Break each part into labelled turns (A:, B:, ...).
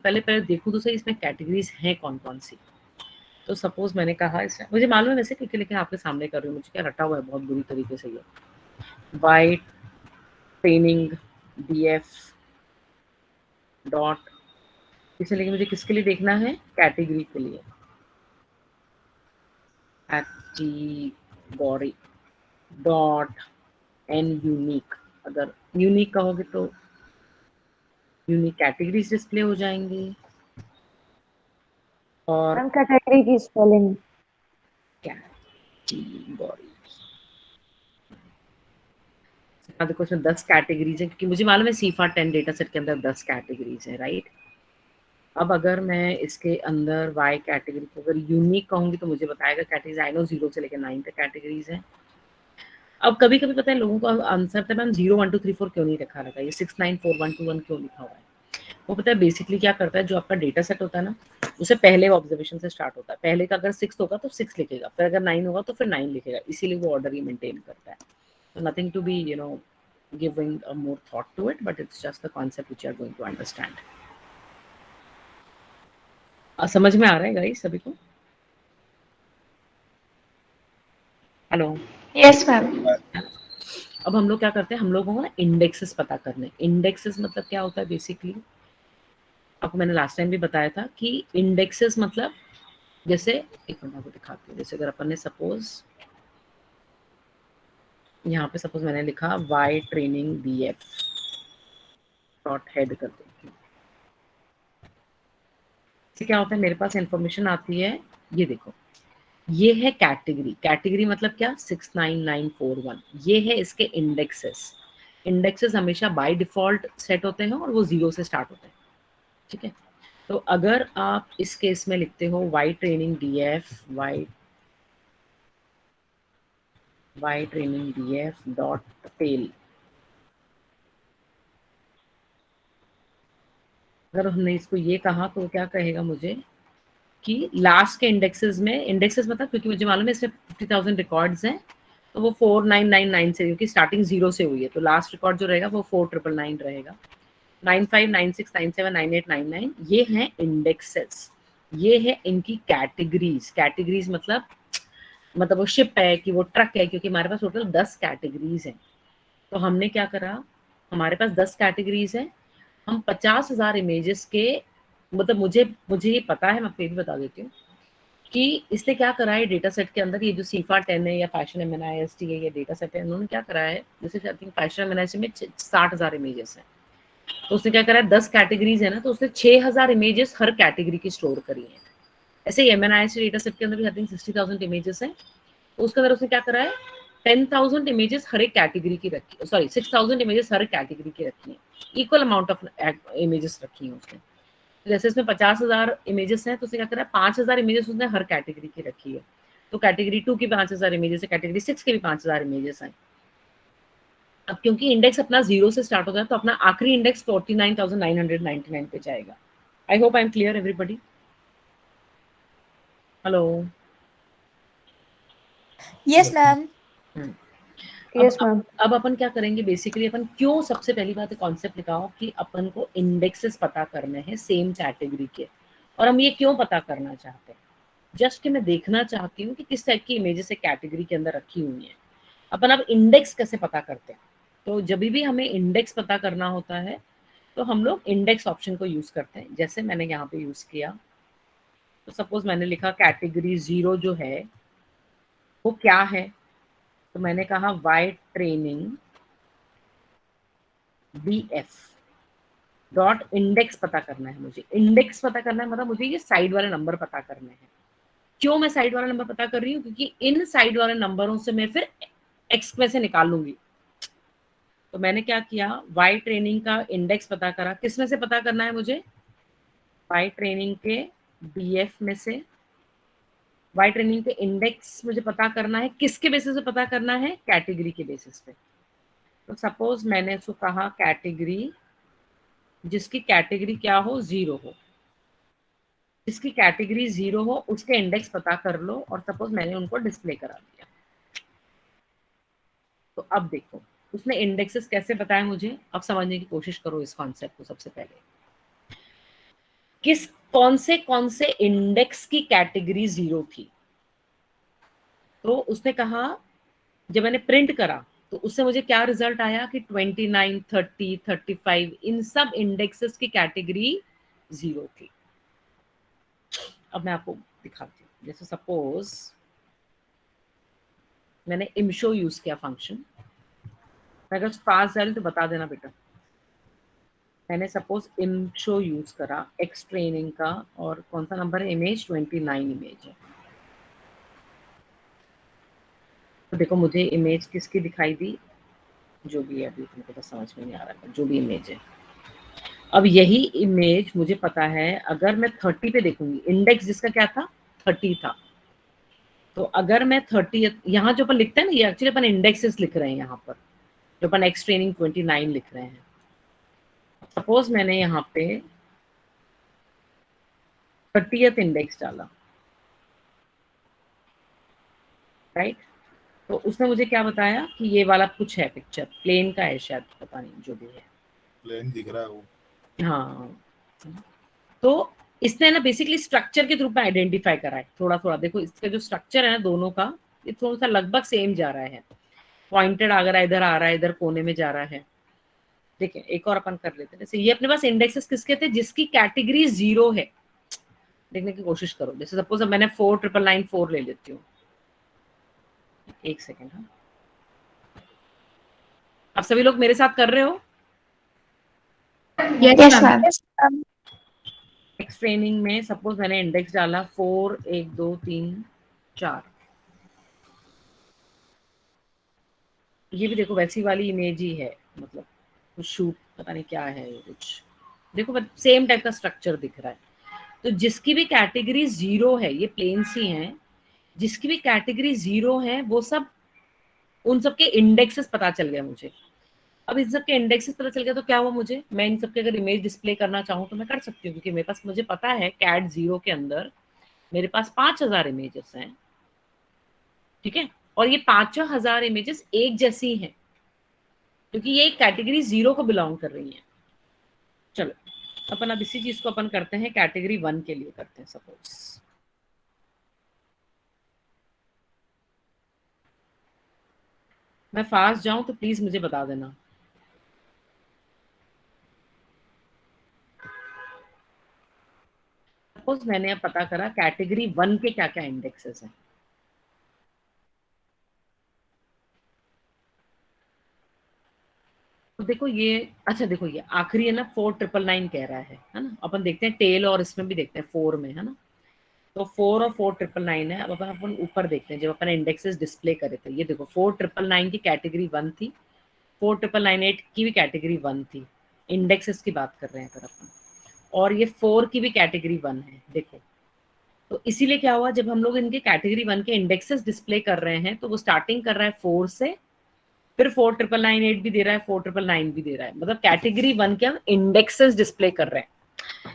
A: पहले देखूं तो सही इसमें कैटेगरीज हैं कौन कौन सी। तो सपोज मैंने कहा इसमें, मुझे मालूम है वैसे क्योंकि, लेकिन आपके सामने कर रही हूँ, मुझे क्या रटा हुआ है बहुत बुरी तरीके से ये। वाई ट्रेनिंग DF डॉट, इसमें लेकिन मुझे किसके लिए देखना है, कैटेगरी के लिए, कैटेगरी डॉट एन यूनिक। अगर यूनिक कहोगे तो यूनिक कैटेगरीज डिस्प्ले हो जाएंगी। और
B: मैम कैटेगरी की स्पेलिंग
A: कैटेगरी, देखो इसमें 10 कैटेगरीज है क्योंकि मुझे मालूम है सीफा 10 डेटा सेट के अंदर 10 कैटेगरीज है, राइट। अब अगर मैं इसके अंदर वाई कैटेगरी को अगर यूनिक कहूंगी तो मुझे बताएगा कैटेगरीज, आई नो 0 से लेकर 9 तक कैटेगरीज है। अब कभी कभी पता है लोगों को आंसर था मैम 0 1 2 3 4 क्यों नहीं रखा रखा, ये 6 9 4 1 2 1 क्यों लिखा हुआ है। वो पता है बेसिकली क्या करता है, जो आपका डेटा सेट होता है ना, उसे पहले ऑब्जर्वेशन से स्टार्ट होता है। पहले का अगर 6 होगा तो 6 लिखेगा, फिर अगर 9 होगा तो फिर 9 लिखेगा, इसीलिए वो ऑर्डर ही मेंटेन करता है। So nothing to be, giving a more thought to it, but it's just the concept which you are going to understand. समझ में आ रहा है गाइस सभी को? हेलो।
B: Yes ma'am.
A: अब हम लोग क्या करते हैं, हम लोगों को ना इंडेक्सेस पता करने। इंडेक्सेस मतलब क्या होता है बेसिकली, आपको मैंने लास्ट टाइम भी बताया था कि इंडेक्सेस मतलब, जैसे एक मिनट आपको दिखाती हूँ। जैसे अगर अपन ने सपोज यहाँ पे सपोज मैंने लिखा Y training DF dot head कर देती हूँ। क्या होता है, मेरे पास इंफॉर्मेशन आती है, ये देखो, ये है कैटेगरी। कैटेगरी मतलब क्या, 69941, ये है इसके इंडेक्सेस। इंडेक्सेस हमेशा बाय डिफॉल्ट सेट होते हैं और वो 0 से स्टार्ट होते हैं, ठीक है। तो अगर आप इस केस में लिखते हो Y training DF Y training DF dot tail, अगर हमने इसको ये कहा तो क्या कहेगा मुझे कि लास्ट के इंडेक्सेस में, इंडेक्सेस मतलब क्योंकि मुझे मालूम है इसमें 50,000 रिकॉर्ड्स हैं, तो वो 4999 से, क्योंकि स्टार्टिंग 0 से हुई है, तो लास्ट रिकॉर्ड जो रहेगा वो 4999 रहेगा। 9596979899 ये हैं इंडेक्सेस। ये है इनकी कैटेगरीज। कैटेगरीज मतलब वो शिप है कि वो ट्रक है, क्योंकि हमारे पास टोटल 10 कैटेगरीज हैं। तो हमने क्या करा, हमारे पास 10 कैटेगरीज हैं, हम 50,000 इमेजेस के, मतलब मुझे ये पता है, मैं फिर भी बता देती हूँ कि इसने क्या करा है डेटा सेट के अंदर। ये जो सीफा 10 है या फैशन MNIST है, ये डेटा सेट है, उन्होंने क्या करा है, जैसे आई थिंक फैशन MNIST में 60,000 इमेजेस हैं, तो उसने क्या करा है, 10 कैटेगरीज है ना, तो उसने 6,000 इमेजेस हर कैटेगरी की स्टोर करी है। ऐसे ही MNIST डेटा सेट के अंदर भी आई थिंक 60,000 इमेजेस हैं, तो उसके अंदर उसने क्या करा है, 10,000 इमेजेस हर एक कैटेगरी की रखी, सॉरी 6,000 इमेजेस हर कैटेगरी की रखी है, इक्वल अमाउंट ऑफ इमेजेस रखी है उसने। जैसे इसमें 50,000 इमेजेस हैं, तो उसने क्या करा है, 5,000 इमेजेस उसने हर कैटेगरी की रखी है। तो कैटेगरी 2 की 5,000 इमेजेस है, कैटेगरी 6 के भी 5,000 इमेजेस हैं। अब क्योंकि इंडेक्स अपना 0 से स्टार्ट होता है, तो अपना आखिरी इंडेक्स 49,999 पे जाएगा। I hope I am clear everybody. Hello.
B: Yes ma'am.
A: Hmm. अब
B: यस मैम।
A: अब अपन क्या करेंगे बेसिकली, अपन क्यों, सबसे पहली बात कॉन्सेप्ट लिखाओ कि अपन को इंडेक्सेस पता करने हैं सेम कैटेगरी के। और हम ये क्यों पता करना चाहते हैं, जस्ट कि मैं देखना चाहती हूँ कि किस टाइप की इमेजेस एक कैटेगरी के अंदर रखी हुई है। अपन अब इंडेक्स कैसे पता करते हैं, तो जब भी हमें इंडेक्स पता करना होता है तो हम लोग इंडेक्स ऑप्शन को यूज करते हैं, जैसे मैंने यहाँ पे यूज किया। तो सपोज मैंने लिखा कैटेगरी 0 जो है वो क्या है, तो मैंने कहा Y training DF dot index पता करना है। मुझे इंडेक्स पता करना है, मतलब मुझे ये साइड वाले नंबर पता करने हैं। क्यों मैं साइड वाला नंबर पता कर रही हूँ, क्योंकि इन साइड वाले नंबरों से मैं फिर एक्स में से निकाल लूंगी। तो मैंने क्या किया, वाई ट्रेनिंग का इंडेक्स पता करा, किस में से पता करना है मुझे, वाई ट्रेनिंग के DF में से। वाई ट्रेनिंग के इंडेक्स मुझे पता करना है, किसके बेसिस पे पता करना है, कैटेगरी के बेसिस पे। तो सपोज मैंने उसको कहा कैटेगरी, जिसकी कैटेगरी क्या हो, 0 हो, जिसकी कैटेगरी 0 हो उसके इंडेक्स पता कर लो, और सपोज मैंने उनको डिस्प्ले करा दिया। तो अब देखो उसने इंडेक्सेस कैसे बताया मुझे, अब समझने की कोशिश करो इस कॉन्सेप्ट को। सबसे पहले कौन से इंडेक्स की कैटेगरी 0 थी। तो उसने कहा, जब मैंने प्रिंट करा तो उससे मुझे क्या रिजल्ट आया कि 29, 30, 35 इन सब इंडेक्सेस की कैटेगरी 0 थी। अब मैं आपको दिखाती हूँ। जैसे सपोज मैंने इमशो यूज किया फंक्शन, अगर फास्ट जाए तो बता देना बेटा। मैंने सपोज इमशो यूज करा एक्स ट्रेनिंग का, और कौन सा नंबर है, इमेज 29 इमेज है। तो देखो मुझे इमेज किसकी दिखाई दी, जो भी है, अभी तुमको तो समझ में नहीं आ रहा, जो भी इमेज है। अब यही इमेज मुझे पता है, अगर मैं 30 पे देखूंगी, इंडेक्स जिसका क्या था, 30 था। तो अगर मैं 30, यहाँ जो अपन लिखते हैं ना, ये एक्चुअली अपन इंडेक्सेस लिख रहे हैं यहाँ पर, जो अपन एक्स ट्रेनिंग 29 लिख रहे हैं। सपोज मैंने यहाँ पे 30th इंडेक्स डाला, राइट। तो उसने मुझे क्या बताया कि ये वाला कुछ है, पिक्चर प्लेन का है शायद, पता नहीं, जो भी है
C: प्लेन दिख रहा है वो।
A: हाँ, तो इसने ना बेसिकली स्ट्रक्चर के थ्रू पे आइडेंटिफाई करा है थोड़ा थोड़ा। देखो इसका जो स्ट्रक्चर है ना दोनों का, ये थोड़ा सा लगभग सेम जा रहा है। पॉइंटेड अगर इधर आ रहा है, इधर कोने में जा रहा है। देखिए एक और अपन कर लेते हैं। जैसे ये अपने पास इंडेक्सेस किसके थे, जिसकी कैटेगरी 0 है। देखने की कोशिश करो। जैसे सपोज अब मैंने 49994 ले लेती हूँ। एक सेकेंड। हाँ, आप सभी लोग मेरे साथ कर रहे हो?
B: Yes, ma'am.
A: एक्स ट्रेनिंग में सपोज मैंने इंडेक्स डाला 4, 1, 2, 3, 4। ये भी देखो वैसी वाली इमेज ही है, मतलब कुछ शूट पता नहीं क्या है ये कुछ। देखो सेम टाइप का स्ट्रक्चर दिख रहा है। तो जिसकी भी कैटेगरी 0 है, ये प्लेन सी हैं, जिसकी भी कैटेगरी 0 है वो सब, उन सब के इंडेक्सेस पता चल गया मुझे। अब इन सब के इंडेक्सेस पता चल गया तो क्या हुआ, मुझे मैं इन सब के अगर इमेज डिस्प्ले करना चाहूँ तो मैं कर सकती हूँ, क्योंकि मेरे पास, मुझे पता है कैट 0 के अंदर मेरे पास 5000 इमेजेस हैं, ठीक है। और ये 5000 इमेजेस एक जैसी हैं, क्योंकि ये कैटेगरी 0 को बिलोंग कर रही है। चलो अपन अब इसी चीज को अपन करते हैं कैटेगरी 1 के लिए करते हैं। सपोज मैं फास्ट जाऊं तो प्लीज मुझे बता देना। सपोज मैंने अब पता करा कैटेगरी 1 के क्या क्या इंडेक्सेस हैं। तो देखो ये, अच्छा देखो ये आखिरी है ना, 4999 कह रहा है ना। अपन देखते हैं टेल, और इसमें भी देखते हैं 4 में, है ना। तो 4 और 4999 है। अब अपन ऊपर देखते हैं, जब अपन इंडेक्सेस डिस्प्ले करे थे, ये देखो 4999 की कैटेगरी 1 थी, 4998 की भी कैटेगरी 1 थी। इंडेक्सेस की बात कर रहे हैं अगर अपन, और ये 4 की भी कैटेगरी 1 है, देखो। तो इसीलिए क्या हुआ, जब हम लोग इनके कैटेगरी 1 के इंडेक्सेस डिस्प्ले कर रहे हैं, तो वो स्टार्टिंग कर रहा है 4 से, फिर 4998 भी दे रहा है, 4999 भी दे रहा है। मतलब कैटेगरी 1 के हम इंडेक्सेस डिस्प्ले कर रहे हैं।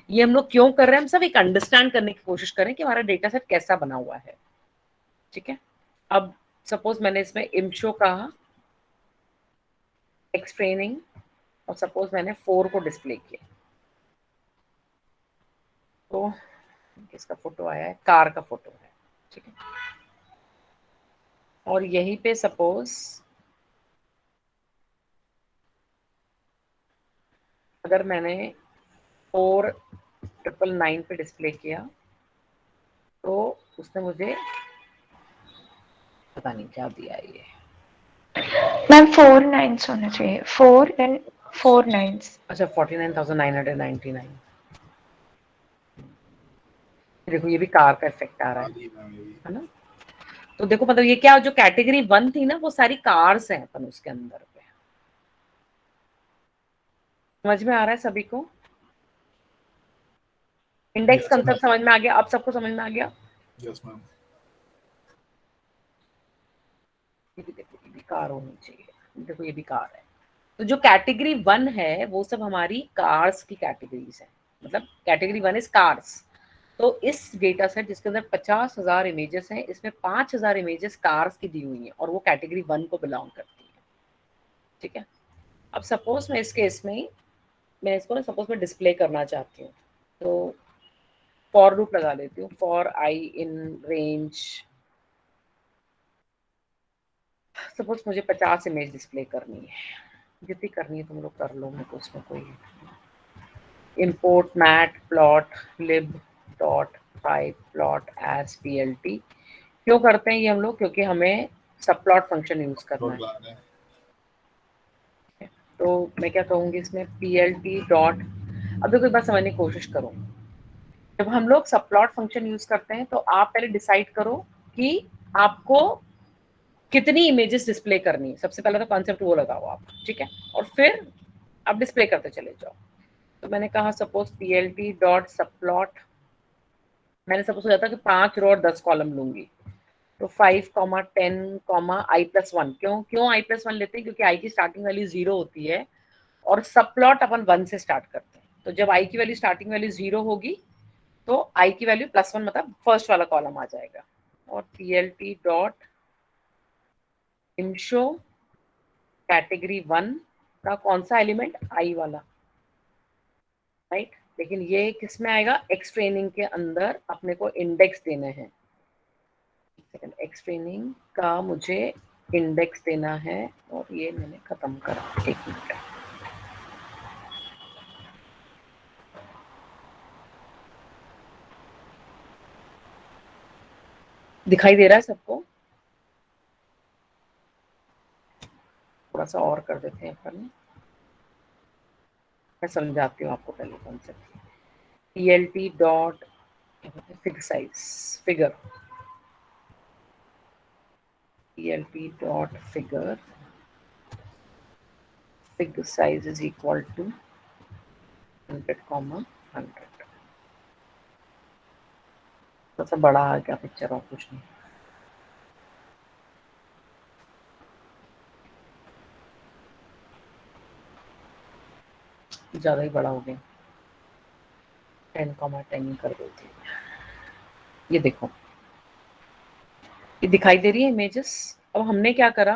A: ये हम लोग क्यों कर रहे हैं, हम सब एक अंडरस्टैंड करने की कोशिश करें कि हमारा डेटा सेट कैसा बना हुआ है, ठीक है। अब सपोज मैंने इसमें इमशो कहा, एक्स ट्रेनिंग, और सपोज मैंने 4 को डिस्प्ले किया, तो किसका फोटो आया है, कार का फोटो है, ठीक है। और यहीं पे सपोज अगर मैंने 4999 पे डिस्प्ले किया, तो उसने मुझे पता नहीं क्या दिया ये।
B: मैम 4 9s होना चाहिए, 4 एंड 4 9s।
A: अच्छा 49,999। देखो ये भी कार का इफेक्ट आ रहा है ना। तो देखो मतलब ये क्या, जो कैटेगरी 1 थी ना, वो सारी कार्स हैं अपन उसके अंदर पे। समझ में आ रहा है सभी को? इंडेक्स कंसेप्ट समझ में आ गया? आप सबको समझ में आ गया?
C: Yes ma'am.
A: ये भी देखो, ये भी कार होनी चाहिए। देखो ये भी कार है। तो जो कैटेगरी 1 है वो सब हमारी कार्स की कैटेगरीज है, मतलब कैटेगरी 1 इज कार्स। तो इस डेटा सेट जिसके अंदर 50,000 इमेजेस हैं, इसमें 5,000 इमेजेस कार्स की दी हुई हैं, और वो कैटेगरी 1 को बिलोंग करती है, ठीक है। अब सपोज मैं इस केस में मैं इसको ना सपोज मैं डिस्प्ले करना चाहती हूँ, तो फॉर लूप लगा लेती हूँ, for I in range, suppose मुझे 50 इमेज डिस्प्ले करनी है, जितनी करनी है तुम लोग कर लो, मेरे को उसमें कोई import mat plot lib dot type plot as plt। क्यों करते हैं ये हम लोग? क्योंकि हमें सब प्लॉट फंक्शन यूज करना है।
C: प्लॉट है।
A: तो मैं क्या कहूँगी इसमें plt डॉट, अब देखो एक बार समझने की कोशिश करो, जब हम लोग सब प्लॉट फंक्शन यूज करते हैं तो आप पहले डिसाइड करो कि आपको कितनी इमेजेस डिस्प्ले करनी है। सबसे पहले तो कॉन्सेप्ट वो लगाओ आप, ठीक है, और फिर आप डिस्प्ले करते चले जाओ। तो मैंने कहा सपोज plt डॉट सब प्लॉट, मैंने सपोज सोचा था कि 5 रो और 10 कॉलम लूंगी, तो 5, 10, i+1। क्यों i+1 लेते हैं? क्योंकि i की स्टार्टिंग वैल्यू 0 होती है और सब प्लॉट अपन 1 से स्टार्ट करते हैं। तो जब i की वैल्यू स्टार्टिंग वैल्यू 0 होगी तो i की वैल्यू +1 मतलब फर्स्ट वाला कॉलम आ जाएगा। और plt डॉट imshow कैटेगरी 1 का कौन सा एलिमेंट? i वाला, राइट। लेकिन ये किस में आएगा? एक्स ट्रेनिंग के अंदर अपने को इंडेक्स देने हैं। एक्स ट्रेनिंग का मुझे इंडेक्स देना है और ये मैंने खत्म करा। एक मिनट, दिखाई दे रहा है सबको? थोड़ा सा और कर देते हैं अपन, मैं समझाती हूँ आपको पहले concept. plt dot fig size figure, plt dot figure, fig size is equal to 100, 100। थोड़ा सा बड़ा आ गया पिक्चर और कुछ नहीं। ज्यादा ही बड़ा हो गया, 10, 10 कर देती हूँ। ये देखो, ये दिखाई दे रही है इमेजेस। अब हमने क्या करा,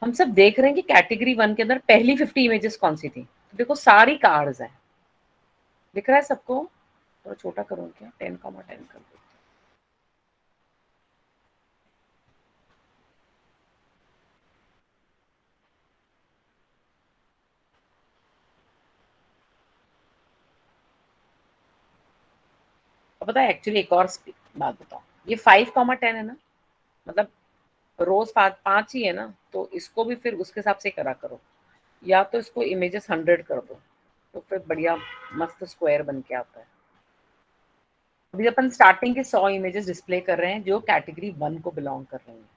A: हम सब देख रहे हैं कि कैटेगरी 1 के अंदर पहली 50 इमेजेस कौन सी थी। तो देखो सारी कार्ड्स हैं, दिख रहा है सबको? थोड़ा छोटा करूँ क्या? 10, 10 कर दो। पता है एक्चुअली एक और बात बताओ, ये 5, 10 है ना, मतलब रोज 5 ही है ना, तो इसको भी फिर उसके हिसाब से करा करो, या तो इसको इमेजेस 100 कर दो, तो फिर बढ़िया मस्त स्क्वायर बन के आता है। अभी अपन स्टार्टिंग के 100 इमेजेस डिस्प्ले कर रहे हैं जो कैटेगरी 1 को बिलोंग कर रहे हैं।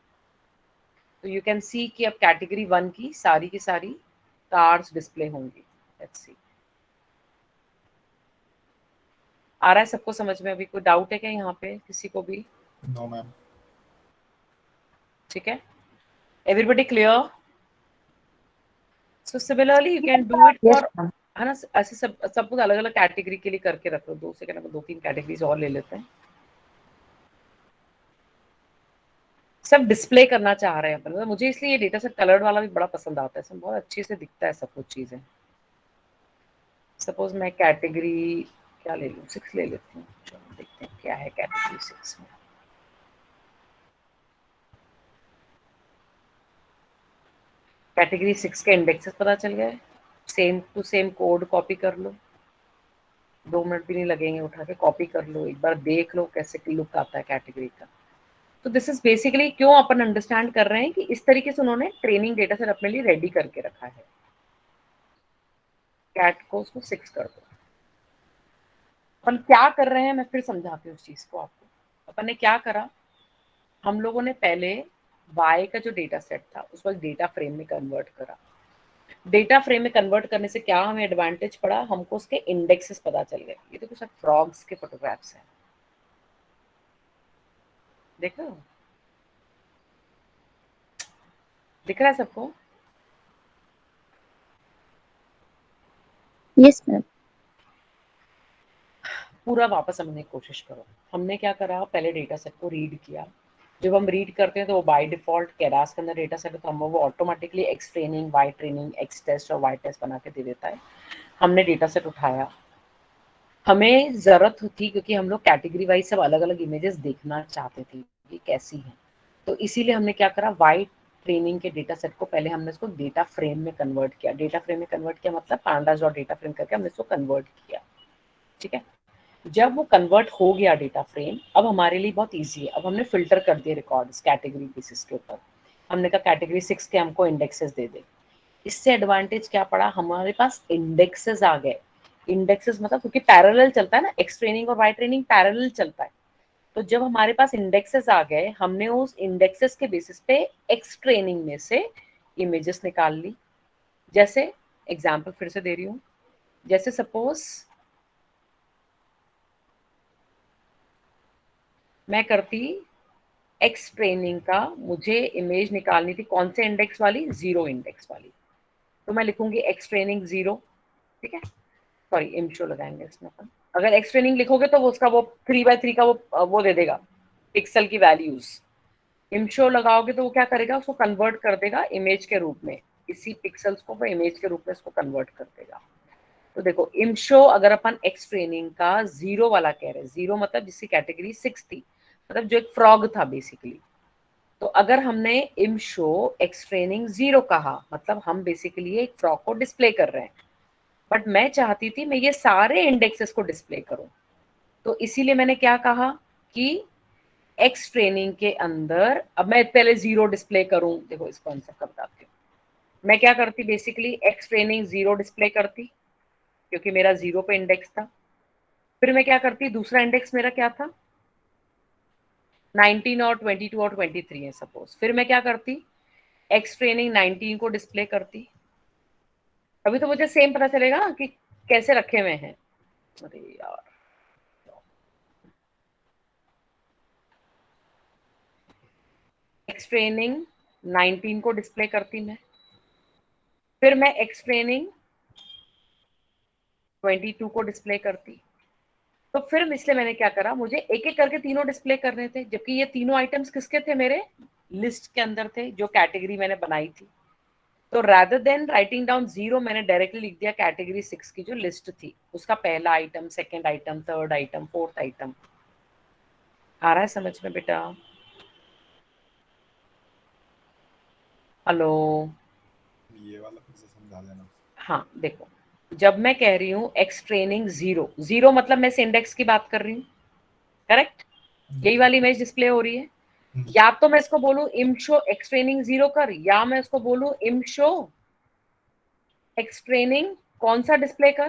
A: तो यू कैन सी कि अब कैटेगरी 1 की सारी कार्ड्स डिस्प्ले होंगी। लेट्स सी, आ रहा है सबको समझ में? अभी कोई डाउट है क्या यहाँ पे किसी को भी?
C: No ma'am.
A: ठीक है, everybody clear? So similarly you can do it
B: Yes,
A: फॉर,
B: ma'am.
A: है ना, ऐसे सब कुछ अलग अलग कैटेगरी के लिए करके रख लो। 2 सेकंड में 2-3 कैटेगरीज और ले लेते हैं। सब डिस्प्ले करना चाह रहे हैं अपन, मतलब मुझे इसलिए ये डेटा सेट कलर्ड वाला भी बड़ा पसंद आता है, इसमें बहुत अच्छे से दिखता है सब कुछ चीजें। सपोज मैं कैटेगरी क्या ले लूँ? 6 ले लेती हूँ। चलो देखते हैं क्या है कैटेगरी 6 में। कैटेगरी 6 के इंडेक्सेस पता चल गए, same to same code copy कर लो, 2 मिनट भी नहीं लगेंगे, उठा के कॉपी कर लो, एक बार देख लो कैसे लुक आता है कैटेगरी का। तो दिस इज बेसिकली क्यों अपन अंडरस्टैंड कर रहे हैं कि इस तरीके से उन्होंने ट्रेनिंग डेटा सेट अपने लिए रेडी करके रखा है। कैट को उसको 6 कर दो। अपन क्या कर रहे हैं मैं फिर समझाती हूँ उस चीज को आपको। अपन ने क्या करा, हम लोगों ने पहले y का जो डेटा सेट था उसको डेटा फ्रेम में कन्वर्ट करा। डेटा फ्रेम में कन्वर्ट करने से क्या हमें एडवांटेज पड़ा, हमको उसके इंडेक्सेस पता चल गए। ये देखो सब फ्रॉग्स के फोटोग्राफ्स हैं, देखो दिख रहा है सबको?
B: Yes, ma'am.
A: पूरा वापस समझने की कोशिश करो। हमने क्या करा, पहले डेटा सेट को रीड किया। जब हम रीड करते हैं तो वो बाय डिफॉल्ट केरास के अंदर डेटा सेट है, तो हम वो automatically X training, Y training, X test और वाई टेस्ट बना के दे देता है। हमने डेटा सेट उठाया, हमें जरूरत थी क्योंकि हम लोग कैटेगरी वाइज सब अलग अलग इमेजेस देखना चाहते थे कि कैसी हैं, तो इसीलिए हमने क्या करा, वाइट ट्रेनिंग के डेटा सेट को पहले हमने इसको डेटा फ्रेम में कन्वर्ट किया। डेटा फ्रेम में कन्वर्ट किया मतलब pandas और डेटा फ्रेम करके हमने इसको कन्वर्ट किया। ठीक है, जब वो कन्वर्ट हो गया डेटा फ्रेम, अब हमारे लिए बहुत ईजी है। अब हमने फिल्टर कर दिए रिकॉर्ड्स कैटेगरी बेसिस के ऊपर। हमने कहा कैटेगरी 6 के हमको इंडेक्सेस दे दे। इससे एडवांटेज क्या पड़ा, हमारे पास इंडेक्सेस आ गए। इंडेक्सेस मतलब क्योंकि पैरेलल चलता है ना, एक्स ट्रेनिंग और वाई ट्रेनिंग पैरेलल चलता है, तो जब हमारे पास इंडेक्सेस आ गए, हमने उस इंडेक्सेस के बेसिस पे एक्स ट्रेनिंग में से इमेजेस निकाल ली। जैसे एग्जांपल फिर से दे रही हूँ, जैसे सपोज मैं करती एक्स ट्रेनिंग का, मुझे इमेज निकालनी थी कौन से इंडेक्स वाली, 0 इंडेक्स वाली, तो मैं लिखूंगी एक्स ट्रेनिंग 0। ठीक है, सॉरी इमशो लगाएंगे इसमें अपन। अगर एक्स ट्रेनिंग लिखोगे तो वो उसका वो 3x3 का वो दे देगा पिक्सल की वैल्यूज। इमशो लगाओगे तो वो क्या करेगा, उसको कन्वर्ट कर देगा इमेज के रूप में, इसी पिक्सल्स को वो इमेज के रूप में इसको कन्वर्ट कर देगा। तो देखो इमशो अगर अपन एक्स ट्रेनिंग का 0 वाला कह रहे हैं, 0 मतलब जिसकी कैटेगरी 6 थी, मतलब जो एक फ्रॉग था बेसिकली, तो अगर हमने इमशो एक्स ट्रेनिंग 0 कहा मतलब हम बेसिकली एक फ्रॉग को डिस्प्ले कर रहे हैं। बट मैं चाहती थी मैं ये सारे इंडेक्सेस को डिस्प्ले करूं, तो इसीलिए मैंने क्या कहा कि एक्स ट्रेनिंग के अंदर, अब मैं पहले 0 डिस्प्ले करूं, देखो इस कॉन्सेप्ट का बताती हूँ। मैं क्या करती, बेसिकली एक्स ट्रेनिंग 0 डिस्प्ले करती क्योंकि मेरा 0 पे इंडेक्स था। फिर मैं क्या करती, दूसरा इंडेक्स मेरा क्या था, 19 और 22 और 23 है सपोज। फिर मैं क्या करती, एक्स ट्रेनिंग 19 को डिस्प्ले करती। अभी तो मुझे सेम पता चलेगा कि कैसे रखे हुए हैं। अरे यार, एक्स ट्रेनिंग 19 को डिस्प्ले करती मैं, फिर मैं एक्स ट्रेनिंग 22 को डिस्प्ले करती। तो फिर इसलिए मैंने क्या करा, मुझे एक एक करके तीनों डिस्प्ले करने थे, जबकि ये तीनों आइटम्स किसके थे, मेरे लिस्ट के अंदर थे जो कैटेगरी मैंने बनाई थी। तो रादर देन राइटिंग डाउन 0 मैंने डायरेक्टली लिख दिया कैटेगरी 6 की जो लिस्ट थी, उसका पहला item, second item, third item, fourth item. आ रहा है समझ में बेटा? हेलो?
C: ये वाला फिर से समझा देना।
A: हाँ देखो, जब मैं कह रही हूँ एक्स ट्रेनिंग 0, 0 मतलब मैं इस इंडेक्स की बात कर रही हूँ, करेक्ट? यही वाली इमेज डिस्प्ले हो रही है। या तो मैं इसको बोलूं इमशो एक्स ट्रेनिंग 0 कर, या मैं इसको बोलूं इमशो एक्स ट्रेनिंग कौन सा डिस्प्ले कर,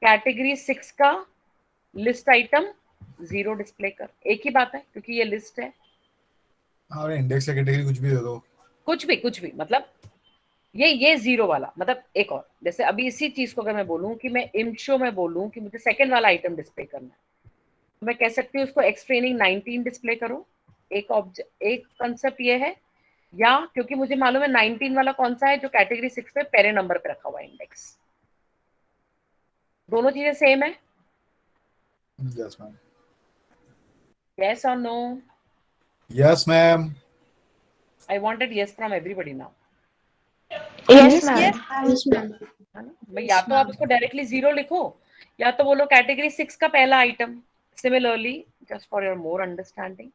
A: कैटेगरी 6 का लिस्ट आइटम 0 डिस्प्ले कर। एक ही बात है क्योंकि ये लिस्ट है।
C: और इंडेक्स या कैटेगरी कुछ भी दे दो।
A: कुछ भी मतलब ये 0 वाला मतलब, एक और जैसे अभी इसी चीज को अगर मैं बोलूं कि मैं इमशो में बोलूं कि मुझे सेकंड वाला आइटम डिस्प्ले करना है, तो मैं कह सकती हूँ उसको एक्स ट्रेनिंग 19 डिस्प्ले करो। एक कंसेप्ट ये है, या क्योंकि मुझे मालूम है 19 वाला कौन सा है जो कैटेगरी 6 पे पहले नंबर पे रखा हुआ है इंडेक्स। दोनों चीजें सेम है,
C: यस मैम।
A: यस और no?
C: Yes ma'am.
A: I wanted yes from everybody now,
B: Yes, ma'am.
D: Yes, ma'am.
A: है ना? मैं या तो आप इसको डायरेक्टली 0 लिखो, या तो बोलो कैटेगरी 6 का पहला item. Similarly, just for your more understanding,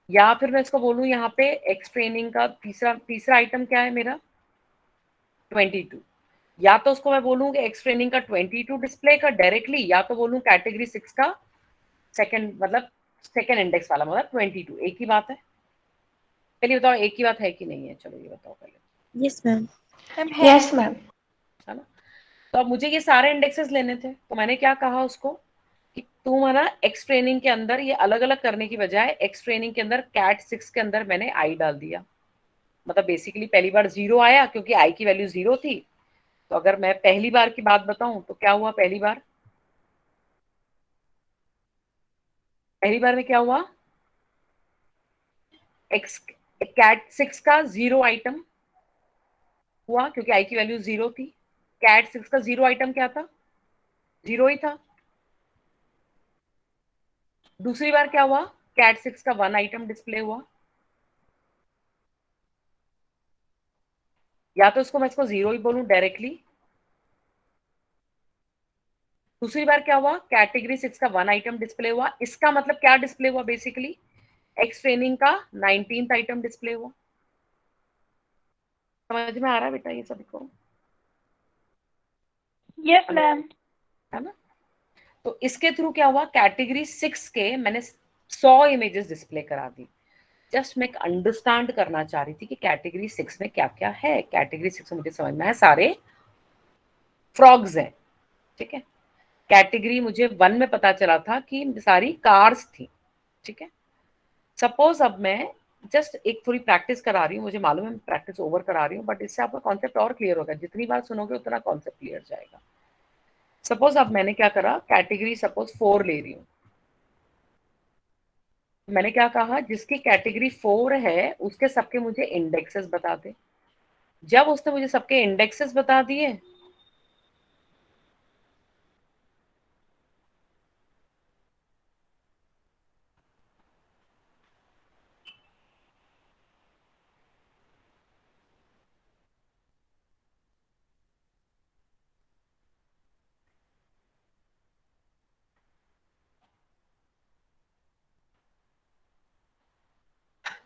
A: या फिर मैं इसको बोलूं यहाँ पे एक्स ट्रेनिंग का तीसरा आइटम क्या है मेरा, 22। या तो उसको मैं बोलूँ कि एक्स ट्रेनिंग का 22 डिस्प्ले का डायरेक्टली, या तो बोलूँ कैटेगरी 6 का सेकंड, मतलब सेकंड इंडेक्स वाला, मतलब 22। एक ही बात है। चलिए बताओ एक ही बात है कि नहीं है, चलो ये बताओ पहले,
D: Yes, ma'am.
B: Yes, ma'am.
A: है ना? तो अब मुझे ये सारे इंडेक्सेस लेने थे, तो मैंने क्या कहा उसको कि तुम है ना एक्स ट्रेनिंग के अंदर ये अलग अलग करने की बजाय एक्स ट्रेनिंग के अंदर कैट 6 के अंदर मैंने आई डाल दिया। मतलब बेसिकली पहली बार 0 आया क्योंकि आई की वैल्यू 0 थी। तो अगर मैं पहली बार की बात बताऊं तो क्या हुआ, पहली बार में क्या हुआ, एक्स कैट 6 का 0 आइटम हुआ क्योंकि आई की वैल्यू 0 थी। कैट 6 का 0 आइटम क्या था, 0 ही था। दूसरी बार क्या हुआ, कैट 6 का 1 आइटम डिस्प्ले हुआ। या तो इसको मैं इसको 0 ही बोलूं डायरेक्टली, दूसरी बार क्या हुआ, कैटेगरी 6 का 1 आइटम डिस्प्ले हुआ। इसका मतलब क्या डिस्प्ले हुआ, बेसिकली एक्स ट्रेनिंग का 19th आइटम डिस्प्ले हुआ। समझ में आ रहा है बेटा ये सभी को?
B: Yes ma'am.
A: है ना? तो इसके थ्रू क्या हुआ, कैटेगरी 6 के मैंने 100 इमेजेस डिस्प्ले करा दी। जस्ट मैं अंडरस्टैंड करना चाह रही थी कि कैटेगरी 6 में क्या क्या है। कैटेगरी 6 में मुझे समझ में है सारे फ्रॉग्स हैं, ठीक है। कैटेगरी मुझे 1 में पता चला था कि सारी कार्स थी, ठीक है। सपोज अब मैं जस्ट एक थोड़ी प्रैक्टिस करा रही हूँ, मुझे मालूम है मैं प्रैक्टिस ओवर करा रही हूँ, बट इससे आपका कॉन्सेप्ट और क्लियर होगा। जितनी बार सुनोगे उतना कॉन्सेप्ट क्लियर जाएगा। सपोज अब मैंने क्या करा, कैटेगरी सपोज 4 ले रही हूँ। मैंने क्या कहा, जिसकी कैटेगरी 4 है उसके सबके मुझे इंडेक्सेस बता दे। जब उसने मुझे सबके इंडेक्सेस बता दिए,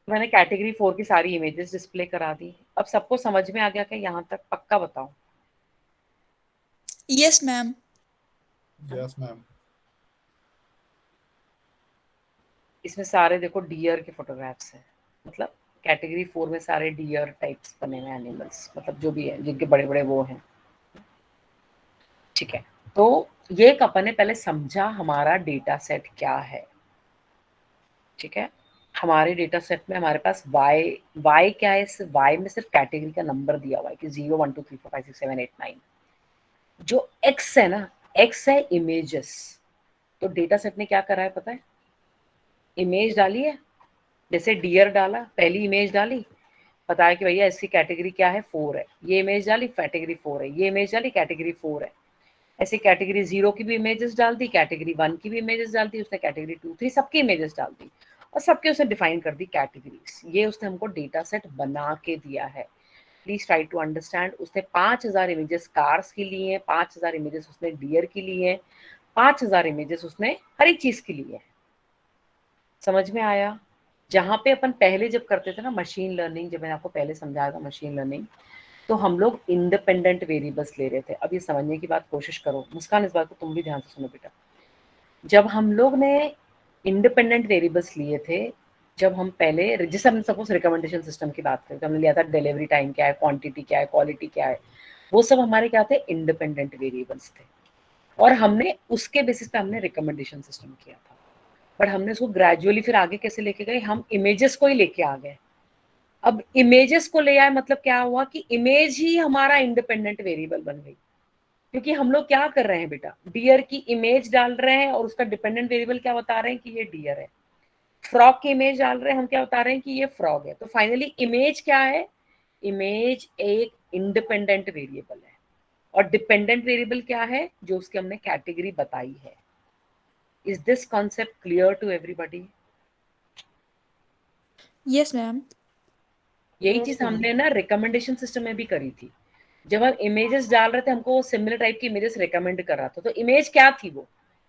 A: मैंने कैटेगरी 4 की सारी इमेजेस डिस्प्ले करा दी। अब सबको समझ में आ गया क्या यहाँ तक? पक्का बताओ।
D: Yes ma'am.
C: Yes ma'am.
A: इसमें सारे देखो डियर के फोटोग्राफ्स हैं, मतलब कैटेगरी 4 में सारे डियर टाइप्स बने हुए एनिमल्स, मतलब जो भी है जिनके बड़े बड़े वो हैं, ठीक है। तो ये एक अपन ने पहले समझा हमारा डेटा सेट क्या है, ठीक है। हमारे डेटा सेट में हमारे पास वाई क्या है, इस वाई में सिर्फ कैटेगरी का नंबर दिया हुआ है कि 0 1 2 3 4 5 6 7 8 9। जो एक्स है ना, एक्स है इमेजेस। तो डेटा सेट ने क्या करा है पता है, इमेज डाली है। जैसे डियर डाला, पहली इमेज डाली, बताया कि भैया इसकी कैटेगरी क्या है, 4 है। ये इमेज डाली, कैटेगरी 4 है। ये इमेज डाली, कैटेगरी 4 है। ऐसे कैटेगरी 0 की भी इमेजेस डाल दी, कैटेगरी 1 की भी इमेजेस डाल दी, उसने कैटेगरी 2 3 सबकी इमेजेस डाल दी, और सबके उसने डिफाइन कर दी कैटेगरीज। ये उसने हमको डेटा सेट बना के दिया है। Please try to understand. उसने 5000 इमेजेस कार्स की ली है, 5000 इमेजेस उसने डियर की ली है, 5000 इमेजेस उसने हर एक चीज की ली है। समझ में आया? जहाँ पे अपन पहले जब करते थे ना मशीन लर्निंग, जब मैंने आपको पहले समझाया था मशीन लर्निंग, तो हम लोग इंडिपेंडेंट वेरिएबल्स ले रहे थे। अब ये समझने की बात कोशिश करो, मुस्कान इस बात को तुम भी ध्यान से सुनो बेटा। जब हम लोग ने इंडिपेंडेंट वेरिएबल्स लिए थे, जब हम पहले जैसे हमने सपोज रिकमेंडेशन सिस्टम की बात करें, तो हमने लिया था डिलीवरी टाइम क्या है, क्वांटिटी क्या है, क्वालिटी क्या है, वो सब हमारे क्या थे, इंडिपेंडेंट वेरिएबल्स थे। और हमने उसके बेसिस पे हमने रिकमेंडेशन सिस्टम किया था। बट हमने उसको ग्रेजुअली फिर आगे कैसे लेके गए, हम इमेजेस को ही लेके आ गए। अब इमेजेस को ले आए मतलब क्या हुआ कि इमेज ही हमारा इंडिपेंडेंट वेरिएबल बन गई। क्योंकि हम लोग क्या कर रहे हैं बेटा, डियर की इमेज डाल रहे हैं और उसका डिपेंडेंट वेरिएबल क्या बता रहे हैं कि ये डियर है। फ्रॉग की इमेज डाल रहे हैं, हम क्या बता रहे हैं कि ये फ्रॉग है। तो फाइनली इमेज क्या है, इमेज एक इंडिपेंडेंट वेरिएबल है। और डिपेंडेंट वेरिएबल क्या है, जो उसकी हमने कैटेगरी बताई है। Is this concept clear to everybody?
D: Yes ma'am.
A: यही चीज हमने ना रिकमेंडेशन सिस्टम में भी करी थी। जब हम इमेजेस डाल रहे थे, हमको सिमिलर टाइप की इमेजेस रिकमेंड कर रहा था। तो इमेज क्या थी, वो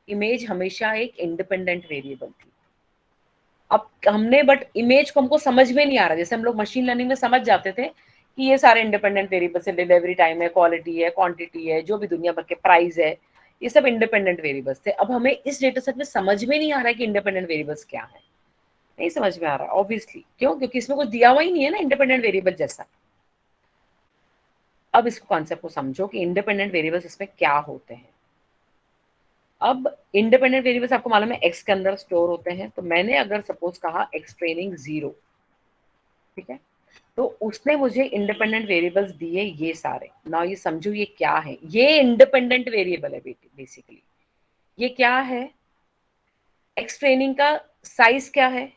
A: इमेज हमेशा एक इंडिपेंडेंट वेरिएबल थी। अब हमने बट इमेज को हमको समझ में नहीं आ रहा, जैसे हम लोग मशीन लर्निंग में समझ जाते थे कि ये सारे इंडिपेंडेंट वेरिएबल्स है, डिलीवरी टाइम है, क्वालिटी है, क्वांटिटी है, जो भी दुनिया भर के प्राइस है, ये सब इंडिपेंडेंट वेरिएबल्स थे। अब हमें इस डेटा सेट में समझ में नहीं आ रहा है कि इंडिपेंडेंट वेरिएबल्स क्या है। नहीं समझ में आ रहा ऑब्वियसली, क्यों? क्योंकि इसमें कुछ दिया हुआ ही नहीं है ना इंडिपेंडेंट वेरिएबल जैसा। अब इस कॉन्सेप्ट को समझो कि इंडिपेंडेंट वेरिएबल्स इसमें क्या होते हैं। अब इंडिपेंडेंट वेरिएबल्स आपको मालूम है एक्स के अंदर स्टोर होते हैं। तो मैंने अगर सपोज कहा एक्स ट्रेनिंग 0, ठीक है, तो उसने मुझे इंडिपेंडेंट वेरिएबल्स दिए ये सारे। ना ये समझो ये क्या है, ये इंडिपेंडेंट वेरिएबल है बेसिकली। ये क्या है, एक्स ट्रेनिंग का साइज क्या है,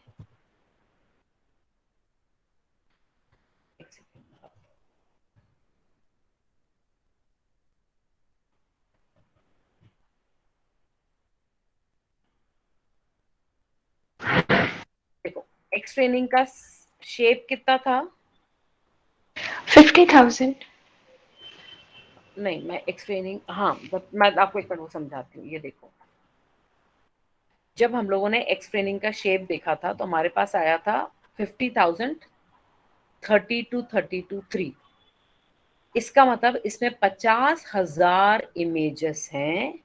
A: देखो एक्स ट्रेनिंग का शेप कितना था,
B: 50,000।
A: नहीं, मैं एक्सप्लेनिंग, हाँ मैं आपको एक मिनट वो समझाती हूँ। ये देखो, जब हम लोगों ने एक्सप्लेनिंग का शेप देखा था तो हमारे पास आया था 50,000 32 32 3। इसका मतलब इसमें 50,000 इमेजेस हैं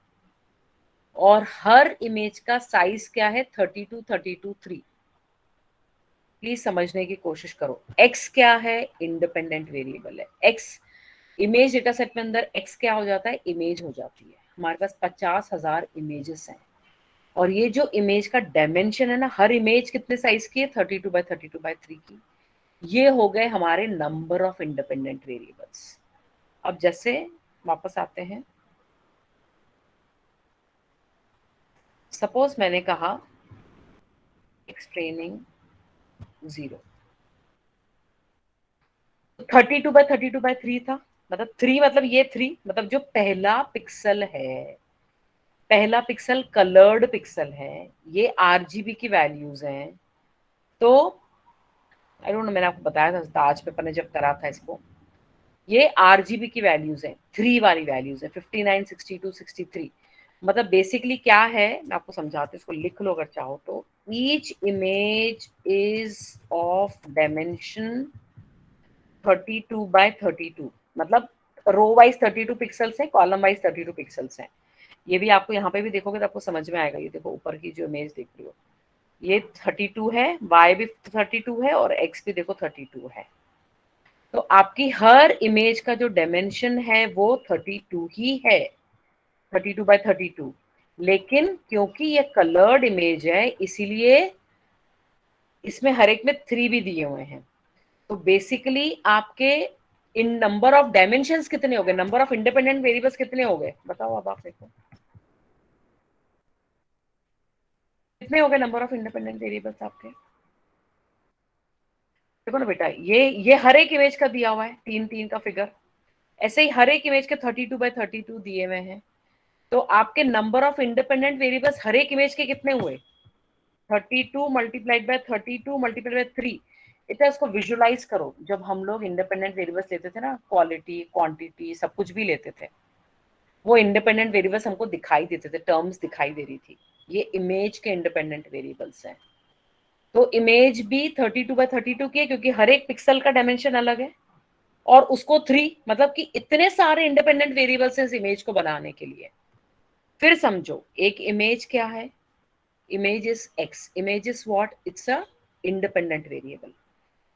A: और हर इमेज का साइज क्या है, 32 32 3। प्लीज समझने की कोशिश करो। x क्या है, इंडिपेंडेंट वेरिएबल है। x इमेज डेटा सेट में अंदर x क्या हो जाता है, इमेज हो जाती है। हमारे पास 50,000 इमेजेस हैं और ये जो इमेज का डायमेंशन है ना, हर इमेज कितने साइज की है, 32 बाय 32 बाय 3 की। ये हो गए हमारे नंबर ऑफ इंडिपेंडेंट वेरिएबल्स। अब जैसे वापस आते हैं, सपोज मैंने कहा एक्सप्लेनिंग 0, 32 बाय 32 बाय 3 था, मतलब 3 मतलब ये 3 मतलब जो पहला पिक्सल है, पहला पिक्सल कलर्ड पिक्सल है, ये आरजीबी की वैल्यूज हैं। तो आई डोंट नो, मैंने आपको बताया था ताज पेपर ने जब करा था इसको, ये आरजीबी की वैल्यूज हैं, 3 वाली वैल्यूज है, 59 62 63। मतलब बेसिकली क्या है, मैं आपको समझाती हूँ, इसको लिख लो अगर चाहो तो। Each image is of dimension 32 by 32, मतलब रो वाइज 32 पिक्सल्स है, कॉलम वाइज 32 पिक्सल्स है। ये भी आपको यहाँ पे भी देखोगे तो आपको समझ में आएगा। ये देखो ऊपर की जो इमेज देख रही हो, ये 32 है, y भी 32 है और x भी देखो 32 है। तो आपकी हर इमेज का जो डायमेंशन है वो 32 ही है, 32 बाय 32। लेकिन क्योंकि ये कलर्ड इमेज है इसीलिए इसमें हर एक में 3 भी दिए हुए हैं। तो बेसिकली आपके इन नंबर ऑफ डायमेंशंस कितने हो गए, नंबर ऑफ इंडिपेंडेंट वेरिएबल्स कितने हो गए, बताओ अब आप देखो कितने हो गए नंबर ऑफ इंडिपेंडेंट वेरिएबल्स आपके। देखो ना बेटा, ये हर एक इमेज का दिया हुआ है 3 3 का फिगर। ऐसे ही हर एक इमेज के 32 बाय 32 दिए हुए हैं। तो आपके नंबर ऑफ इंडिपेंडेंट वेरिएबल्स हर एक इमेज के कितने हुए, 32 मल्टीप्लाइड बाय 32 मल्टीप्लाइड बाय 3। इतना इसको विजुअलाइज करो। जब हम लोग इंडिपेंडेंट वेरिएबल्स लेते थे ना, क्वालिटी क्वांटिटी सब कुछ भी लेते थे, वो इंडिपेंडेंट वेरिएबल्स हमको दिखाई देते थे, टर्म्स दिखाई दे रही थी। ये इमेज के इंडिपेंडेंट वेरिएबल्स हैं। तो इमेज भी 32 बाय 32 की है क्योंकि हर एक पिक्सल का डायमेंशन अलग है और उसको 3, मतलब कि इतने सारे इंडिपेंडेंट वेरिएबल्स हैं इस इमेज को बनाने के लिए। फिर समझो, एक इमेज क्या है, image is x, image is what, it's a independent variable.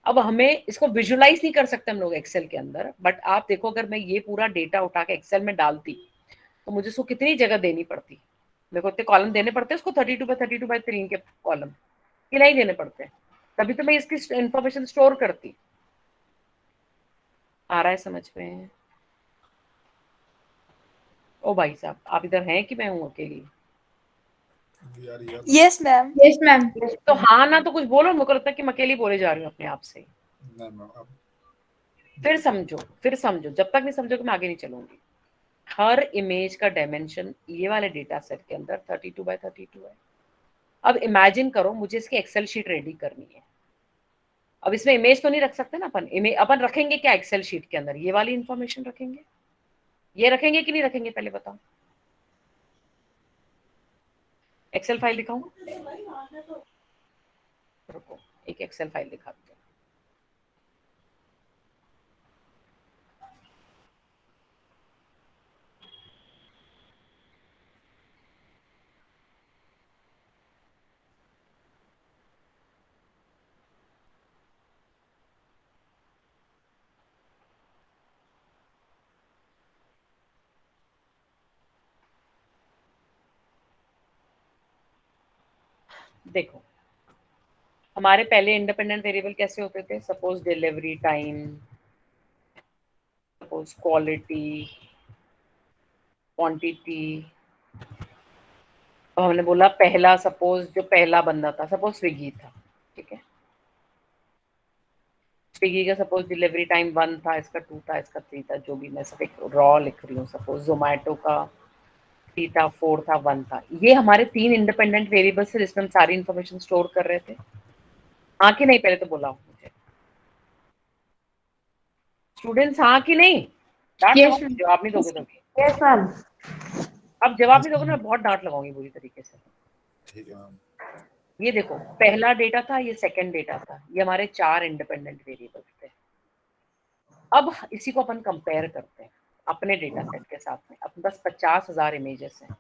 A: अब हमें इसको विजुअलाइज नहीं कर सकते हम लोग एक्सेल के अंदर, बट आप देखो अगर मैं ये पूरा डेटा उठा के एक्सेल में डालती तो मुझे इसको कितनी जगह देनी पड़ती, मेरे को इतने कॉलम देने पड़ते हैं उसको 32 बाय 32 बाय 3 के कॉलम, कि नहीं देने पड़ते, तभी तो मैं इसकी इंफॉर्मेशन स्टोर करती। आ रहा है समझ में? ओ भाई साहब, आप इधर हैं कि मैं हूँ अकेली?
C: We are here.
D: Yes ma'am.
B: Yes, ma'am.
A: तो हाँ ना तो कुछ बोलो, मेरे को लगता है कि मैं अकेली बोले जा रही हूँ अपने आप से।
C: No, no.
A: फिर समझो, फिर समझो, जब तक नहीं समझोगे मैं आगे नहीं चलूंगी। हर इमेज का डायमेंशन ये वाले डेटा सेट के अंदर 32 बाय 32 है। अब इमेजिन करो मुझे इसकी एक्सेल शीट रेडी करनी है। अब इसमें इमेज तो नहीं रख सकते ना अपन, अपन रखेंगे क्या एक्सेल शीट के अंदर, ये वाली इंफॉर्मेशन रखेंगे, ये रखेंगे कि नहीं रखेंगे, पहले बताओ। एक्सेल फाइल दिखाऊं, रुको एक एक्सेल फाइल दिखाती हूँ। देखो हमारे पहले इंडिपेंडेंट वेरिएबल कैसे होते थे, suppose delivery time, suppose quality, quantity. तो हमने बोला पहला, सपोज जो पहला बंदा था सपोज स्विगी था, ठीक है, स्विगी का सपोज डिलीवरी टाइम 1 था, इसका 2 था, इसका 3 था, जो भी, मैं सब एक रॉ लिख रही हूँ। सपोज जोमेटो का 3 था, 4 था, 1 था। ये हमारे 3 इंडिपेंडेंट वेरिएबल्स है जिसमें हम सारी इंफॉर्मेशन स्टोर कर रहे थे। हाँ कि नहीं, पहले तो बोला मुझे स्टूडेंट्स, हाँ कि नहीं? डांट
B: Yes,
A: लगाऊंगी जवाब नहीं दोगे तो भी।
B: yes, ma'am.
A: अब जवाब नहीं दोगे ना, बहुत डांट लगाऊंगी बुरी तरीके से।
C: ठीक है मैम।
A: ये देखो, पहला डेटा था, ये सेकंड डेटा था, ये हमारे 4 इंडिपेंडेंट वेरिएबल्स थे। अब इसी को अपन कंपेयर करते हैं अपने डेटा सेट के साथ में। अपने पास 50,000 इमेजेस हैं,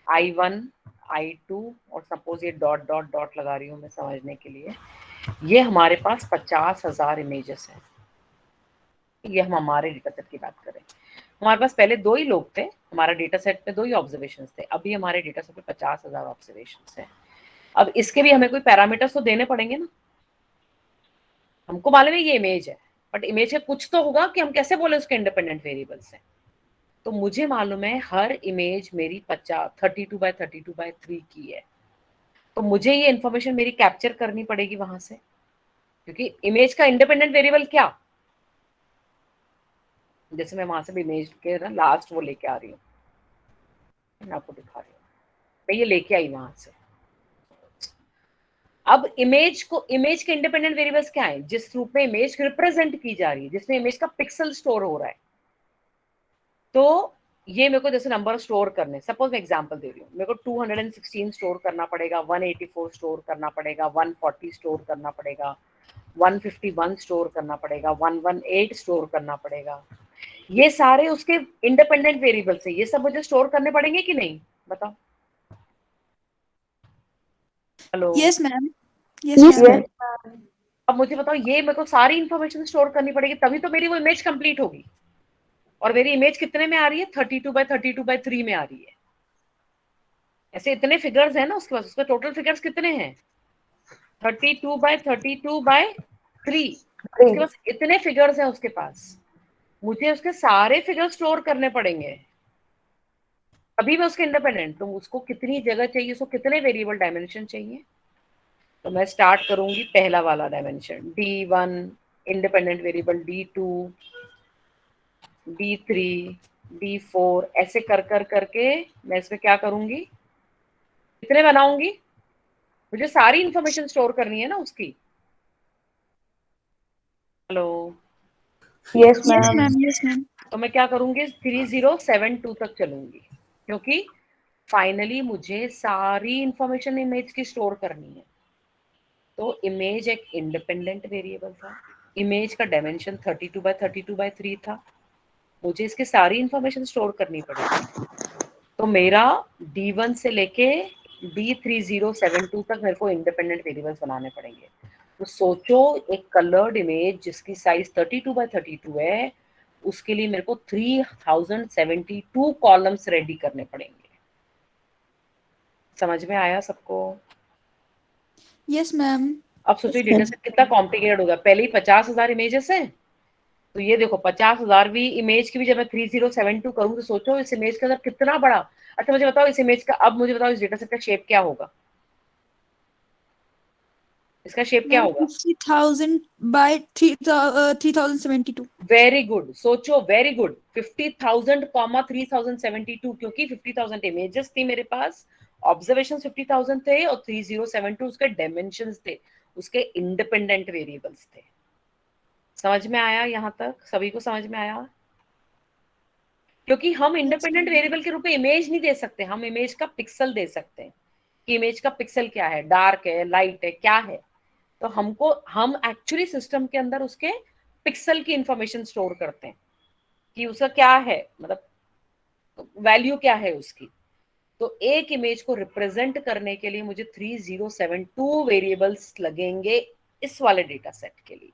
A: I1, I2 और सपोज ये डॉट डॉट डॉट लगा रही हूँ मैं समझने के लिए। ये हमारे पास 50,000 इमेजेस हैं। ये हम हमारे डेटा सेट की बात करें, हमारे पास पहले 2 ही लोग थे, हमारा डेटा सेट में 2 ही ऑब्जर्वेशन थे। अभी हमारे डेटा सेट में 50,000 ऑब्जर्वेशन है। अब इसके भी हमें कोई पैरामीटर्स तो देने पड़ेंगे ना। हमको मालूम है ये इमेज है, बट इमेज का कुछ तो होगा कि हम कैसे बोले उसके इंडिपेंडेंट वेरिएबल्स हैं। तो मुझे मालूम है हर इमेज मेरी 32x32x3 की है। तो मुझे ये इन्फॉर्मेशन मेरी कैप्चर करनी पड़ेगी वहां से, क्योंकि इमेज का इंडिपेंडेंट वेरिएबल क्या, जैसे मैं वहां से भी इमेज के ना लास्ट वो लेके आ रही हूँ, मैं आपको दिखा रही हूँ, मैं ये लेके आई वहां से। अब इमेज के इंडिपेंडेंट वेरिएबल्स क्या है, जिस रूप में इमेज रिप्रेजेंट की जा रही है, जिसमें इमेज का पिक्सल स्टोर हो रहा है। तो ये मेरे को जैसे नंबर स्टोर करने, सपोज मैं एग्जांपल दे रही हूँ, मेरे को 216 स्टोर करना पड़ेगा, 184 स्टोर करना पड़ेगा, 140 स्टोर करना पड़ेगा, 151 स्टोर करना पड़ेगा, 118 स्टोर करना पड़ेगा। ये सारे उसके इंडिपेंडेंट वेरिएबल्स है, ये सब मुझे स्टोर करने पड़ेंगे कि नहीं, बताओ। Hello.
D: Yes ma'am.
B: Yes, ma'am.
A: अब मुझे बताओ, ये मेरे को सारी इंफॉर्मेशन स्टोर करनी पड़ेगी, तभी तो मेरी वो इमेज कंप्लीट होगी। और मेरी इमेज कितने में आ रही है, 32x32x3 में आ रही है। ऐसे इतने फिगर्स हैं ना उसके पास, उसके टोटल फिगर्स कितने हैं, 32x32x3। उसके पास इतने फिगर्स हैं उसके पास, मुझे उसके सारे फिगर स्टोर करने पड़ेंगे, अभी मैं उसके इंडिपेंडेंट। तो उसको कितनी जगह चाहिए, उसको कितने वेरिएबल डायमेंशन चाहिए। तो मैं स्टार्ट करूंगी पहला वाला dimension, D1 independent variable, D2, D3, D4, ऐसे कर कर करके मैं इसमें क्या करूंगी, कितने बनाऊंगी, मुझे सारी इंफॉर्मेशन स्टोर करनी है ना उसकी। Hello.
B: Yes,
D: yes
B: ma'am.
D: Ma'am. Yes ma'am.
A: तो मैं क्या करूंगी, 3072 तक चलूंगी, क्योंकि फाइनली मुझे सारी इंफॉर्मेशन इमेज की स्टोर करनी है। तो इमेज एक इंडिपेंडेंट वेरिएबल था, इमेज का डायमेंशन 32x32x3 था, मुझे इसकी सारी इंफॉर्मेशन स्टोर करनी पड़ेगी। तो मेरा D1 से लेके D3072 तक मेरे को इंडिपेंडेंट वेरिएबल्स बनाने पड़ेंगे। तो सोचो, एक कलर्ड इमेज जिसकी साइज 32x32 है, उसके लिए मेरे को 3072 कॉलम्स रेडी करने पड़ेंगे। समझ में आया सबको।
D: Yes ma'am.
A: अब सोचो डेटा सेट कितना कॉम्प्लिकेटेड होगा। पहले ही 50,000 इमेजेस हैं, तो ये देखो 50,000वीं इमेज की भी जब मैं 3072 करूँ, तो सोचो इस इमेज का अंदर कितना बड़ा। अच्छा मुझे बताओ, इस इमेज का, अब मुझे बताओ इस डेटा सेट का शेप क्या होगा, इसका शेप क्या
D: मैम
A: होगा।
D: 50,000 बाय 3072।
A: वेरी गुड, सोचो, वेरी गुड, 50,000 कॉमा 3072, क्योंकि 50,000 इमेजेस थी मेरे पास, ऑब्जर्वेशन 50,000 थे, और 3072 उसके डायमेंशंस थे, उसके इंडिपेंडेंट वेरिएबल्स थे। समझ में आया यहाँ तक, सभी को समझ में आया। क्योंकि हम इंडिपेंडेंट वेरिएबल के रूप में इमेज नहीं दे सकते, हम इमेज का पिक्सल दे सकते हैं कि इमेज का पिक्सल क्या है, डार्क है, लाइट है, क्या है। तो हम एक्चुअली सिस्टम के अंदर उसके पिक्सल की इंफॉर्मेशन स्टोर करते हैं कि उसका क्या है, मतलब वैल्यू क्या है उसकी। तो एक इमेज को रिप्रेजेंट करने के लिए मुझे 3072 वेरिएबल्स लगेंगे इस वाले डेटा सेट के लिए।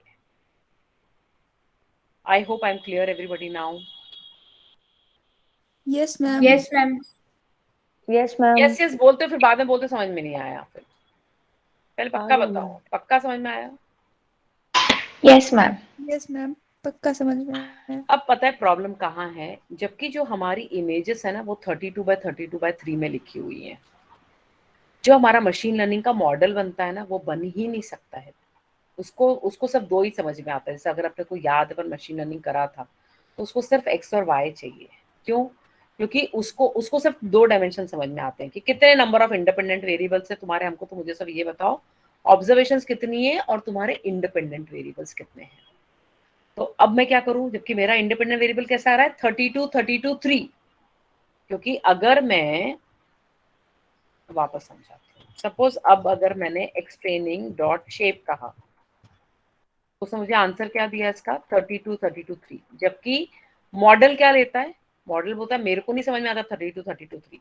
A: आई hope I am clear everybody now.
D: Yes ma'am.
B: Yes, ma'am. Yes, ma'am.
A: Yes yes बोलते हो, फिर बाद में बोलते समझ में नहीं आया, फिर पहले पक्का बताओ, पक्का समझ में आया।
B: Yes, ma'am.
D: यस मैम, पक्का समझ में आया।
A: अब पता है प्रॉब्लम कहाँ है, जबकि जो हमारी इमेजेस है ना वो 32x32x3 में लिखी हुई है। जो हमारा मशीन लर्निंग का मॉडल बनता है ना, वो बन ही नहीं सकता है। उसको उसको सिर्फ 2 ही समझ में आता है। जैसे अगर अपने को याद पर मशीन लर्निंग करा था, तो उसको सिर्फ एक्स और वाई चाहिए। क्यों? क्योंकि उसको उसको सिर्फ 2 डायमेंशन समझ में आते हैं कि कितने नंबर ऑफ इंडिपेंडेंट वेरिएबल्स है तुम्हारे, हमको तो मुझे सब ये बताओ, ऑब्जर्वेशंस कितनी है और तुम्हारे इंडिपेंडेंट वेरिएबल्स कितने हैं। तो अब मैं क्या करूं, जबकि मेरा इंडिपेंडेंट वेरिएबल कैसा आ रहा है 32 32 3, क्योंकि अगर मैं वापस समझाती हूँ, सपोज अब अगर मैंने एक्सप्लेनिंग डॉट शेप कहा, उसने मुझे आंसर क्या दिया इसका 32 32 3, जबकि मॉडल क्या लेता है, मॉडल बोलता है मेरे को नहीं समझ में आता 32 32 3,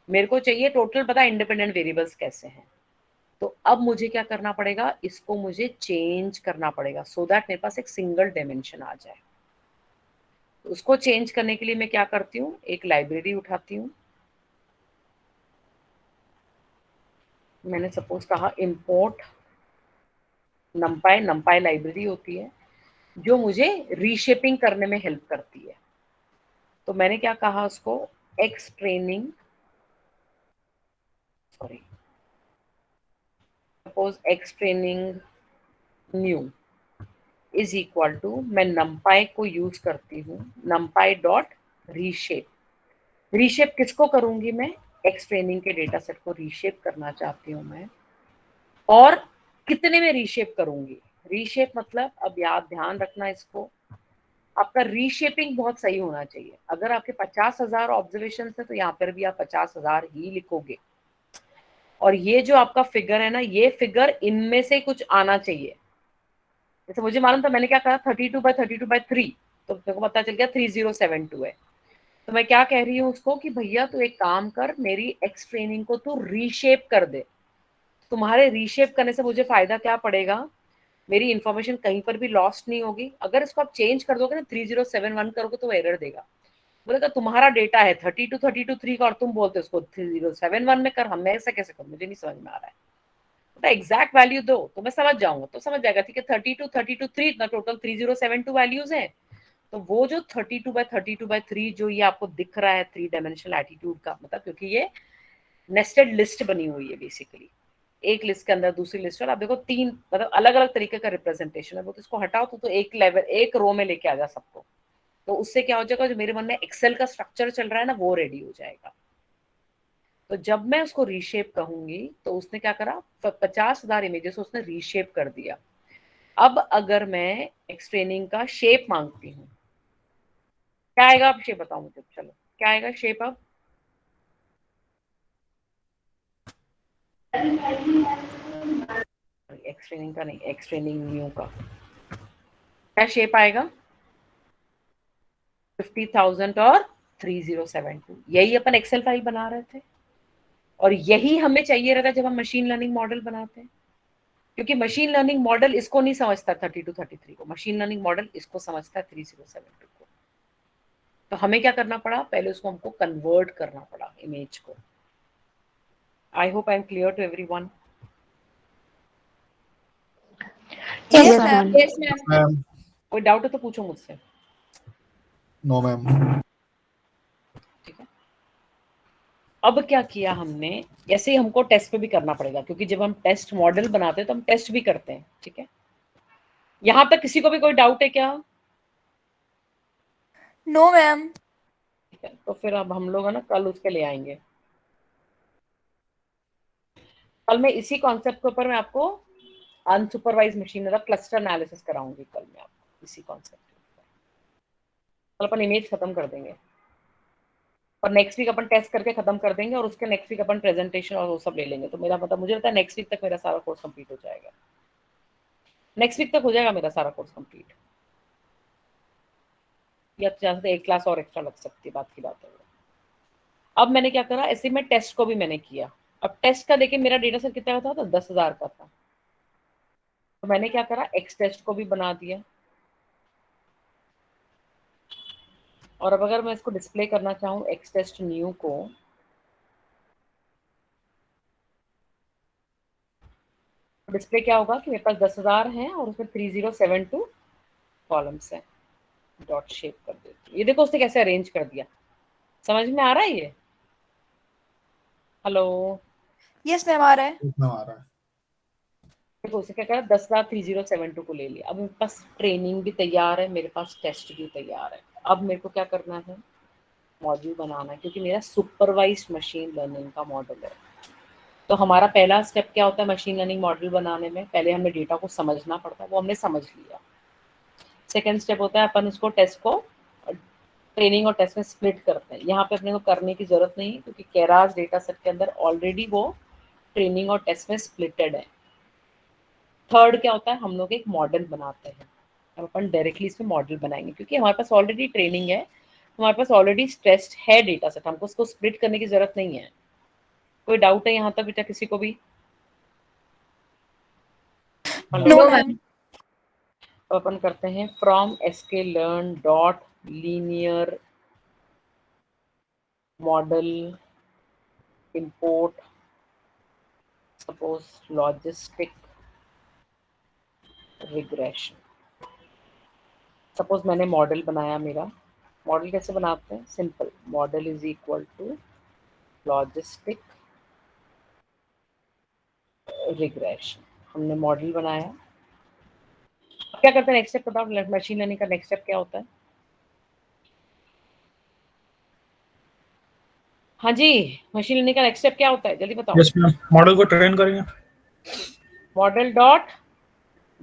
A: मेरे को चाहिए टोटल पता इंडिपेंडेंट वेरिएबल्स कैसे हैं। तो अब मुझे क्या करना पड़ेगा, इसको मुझे चेंज करना पड़ेगा सो दैट मेरे पास एक सिंगल डायमेंशन आ जाए। तो उसको चेंज करने के लिए मैं क्या करती हूँ, एक लाइब्रेरी उठाती हूँ, मैंने सपोज कहा इंपोर्ट नंपाई, नंपाई लाइब्रेरी होती है जो मुझे रीशेपिंग करने में हेल्प करती है। तो मैंने क्या कहा उसको, x training, sorry suppose x training new is equal to, मैं नंपाई को यूज करती हूँ नंपाई डॉट रीशेप। रीशेप किसको करूंगी मैं, एक्स ट्रेनिंग के डेटा सेट को रीशेप करना चाहती हूँ मैं, और कितने में रीशेप करूंगी। रीशेप मतलब, अब याद ध्यान रखना इसको, आपका रीशेपिंग बहुत सही होना चाहिए। अगर आपके 50,000 ऑब्जर्वेशन है तो यहाँ पर भी आप 50,000 ही लिखोगे, और ये जो आपका फिगर है ना, ये फिगर इनमें से कुछ आना चाहिए। जैसे मुझे मालूम था, मैंने क्या कहा 32/32/3, तो मेरे को पता चल गया 3072 है। तो मैं क्या कह रही हूँ उसको कि भैया तू एक काम कर, मेरी एक्स ट्रेनिंग को तू रीशेप कर दे। तुम्हारे रीशेप करने से मुझे फायदा क्या पड़ेगा, मेरी इंफॉर्मेशन कहीं पर भी लॉस्ट नहीं होगी। अगर इसको आप चेंज कर दोगे ना 3071 करोगे तो एरर देगा, बोलेगा तुम्हारा डेटा है 32 32 3 का और तुम बोलते हो उसको 3071 में कर, हम मैं ऐसा कैसे करूं, मुझे नहीं समझ में आ रहा है। तो एग्जैक्ट वैल्यू दो तो मैं समझ जाऊंगा, तो समझ जाएगा ठीक है 32 32 3 इतना टोटल 3072 वैल्यूज है। तो वो जो 32/32/3 जो ये आपको दिख रहा है थ्री डायमेंशनल एटीट्यूड का मतलब, क्योंकि ये नेस्टेड लिस्ट बनी हुई है बेसिकली, एक लिस्ट के अंदर दूसरी लिस्ट, और आप देखो तीन मतलब अलग अलग तरीके का रिप्रेजेंटेशन है, वो तो इसको हटाओ तो एक लेवल एक रो में लेके आ जा सबको। तो उससे क्या हो जाएगा, जो मेरे मन में एक्सेल का स्ट्रक्चर चल रहा है ना वो रेडी हो जाएगा। तो जब मैं उसको रीशेप कहूंगी तो उसने क्या करा, 50,000 इमेजेस उसने रीशेप कर दिया। अब अगर मैं एक्सट्रेनिंग का शेप मांगती हूँ, क्या आएगा, आप शेप बताओ मुझे, चलो क्या आएगा शेप अब, एक्सट्रेनिंग का नहीं, एक्सट्रेनिंग न्यू का क्या शेप आएगा, 50,000 और 3072, यही अपन एक्सेल फाइल बना रहे थे और यही हमें चाहिए रहता जब हम मशीन लर्निंग मॉडल बनाते हैं। क्योंकि मशीन लर्निंग मॉडल इसको नहीं समझता 32 33 को, मशीन लर्निंग मॉडल इसको समझता है 3072 को। तो हमें क्या करना पड़ा, पहले उसको हमको कन्वर्ट करना पड़ा इमेज को। I hope I am clear to everyone.
B: Yes,
D: Yes,
B: ma'am.
D: ma'am.
E: Yes, ma'am.
C: Ma'am
A: कोई डाउट है तो पूछो मुझसे।
C: No ma'am.
A: ठीक है, अब क्या किया हमने, ऐसे ही हमको टेस्ट पे भी करना पड़ेगा, क्योंकि जब हम टेस्ट मॉडल बनाते हैं तो हम टेस्ट भी करते हैं। ठीक है, यहां तक किसी को भी कोई डाउट है क्या?
D: No, ma'am.
A: ठीक है, तो फिर अब हम लोग है ना कल उसके ले आएंगे। कल मैं इसी कॉन्सेप्ट के ऊपर मैं आपको अनसुपरवाइज मशीन मतलब क्लस्टर एनालिसिस कराऊंगी कल मैं आपको इसी कॉन्सेप्ट के ऊपर। कल अपन इमेज खत्म कर देंगे और नेक्स्ट वीक अपन टेस्ट करके खत्म कर देंगे, और उसके नेक्स्ट वीक अपन प्रेजेंटेशन और वो सब ले लेंगे। तो मेरा मतलब मुझे लगता है नेक्स्ट वीक तक मेरा सारा कोर्स कंप्लीट हो जाएगा, नेक्स्ट वीक तक हो जाएगा मेरा सारा कोर्स कंप्लीट, या चाहे तो एक क्लास और एक्स्ट्रा लग सकती है, बात की बात है। अब मैंने क्या करा, ऐसे में टेस्ट को भी मैंने किया। अब टेस्ट का देखिए मेरा डेटा सेट कितना का था, तो 10,000 का था। तो मैंने क्या करा, एक्स टेस्ट को भी बना दिया, और अब अगर मैं इसको डिस्प्ले करना चाहूँ एक्स टेस्ट न्यू को, डिस्प्ले क्या होगा कि मेरे पास 10,000 है और उसमें 3072 कॉलम्स है। डॉट शेप कर देती हूँ, ये देखो उसने कैसे अरेंज कर दिया, समझ में आ रहा है ये? Hello,
D: Yes, ma'am. आ रहा है.
C: इतना आ रहा है।
A: देखो उसे क्या करा, 10,3072 को ले लिया। अब मेरे पास ट्रेनिंग भी तैयार है, मेरे पास टेस्ट भी तैयार है। अब मेरे को क्या करना है, मॉड्यूल बनाना है, क्योंकि मेरा सुपरवाइज्ड मशीन लर्निंग का मॉडल है। तो हमारा पहला स्टेप क्या होता है मशीन लर्निंग मॉडल बनाने में, पहले हमें डेटा को समझना पड़ता है, वो हमने समझ लिया। सेकेंड स्टेप होता है अपन उसको टेस्ट को ट्रेनिंग और टेस्ट में स्प्लिट करते हैं। यहाँ पे अपने को करने की जरूरत नहीं है क्योंकि केरास डेटा सेट के अंदर ऑलरेडी वो ट्रेनिंग और टेस्ट में स्प्लिटेड है। थर्ड क्या होता है, हम लोग एक मॉडल बनाते हैं। अब अपन डायरेक्टली इसमें मॉडल बनाएंगे क्योंकि हमारे पास ऑलरेडी ट्रेनिंग है, हमारे पास ऑलरेडी स्ट्रेस्ड है डेटा सेट, हमको उसको स्प्लिट करने की जरूरत नहीं है। कोई डाउट है यहाँ तक बेटा किसी को भी?
D: No ma'am.
A: तो अपन करते हैं from sklearn dot linear model import suppose logistic regression। Suppose मैंने मॉडल बनाया, मेरा मॉडल कैसे बनाते हैं, simple, model is equal to logistic regression. हमने मॉडल बनाया, अब क्या करते हैं नेक्स्ट स्टेप बताओ, मशीन लर्निंग का नेक्स्ट स्टेप क्या होता है? हाँ जी, मशीन लर्निंग का नेक्स्ट स्टेप क्या होता है, जल्दी बताओ।
E: यस मैम, मॉडल को ट्रेन करेंगे।
A: मॉडल डॉट,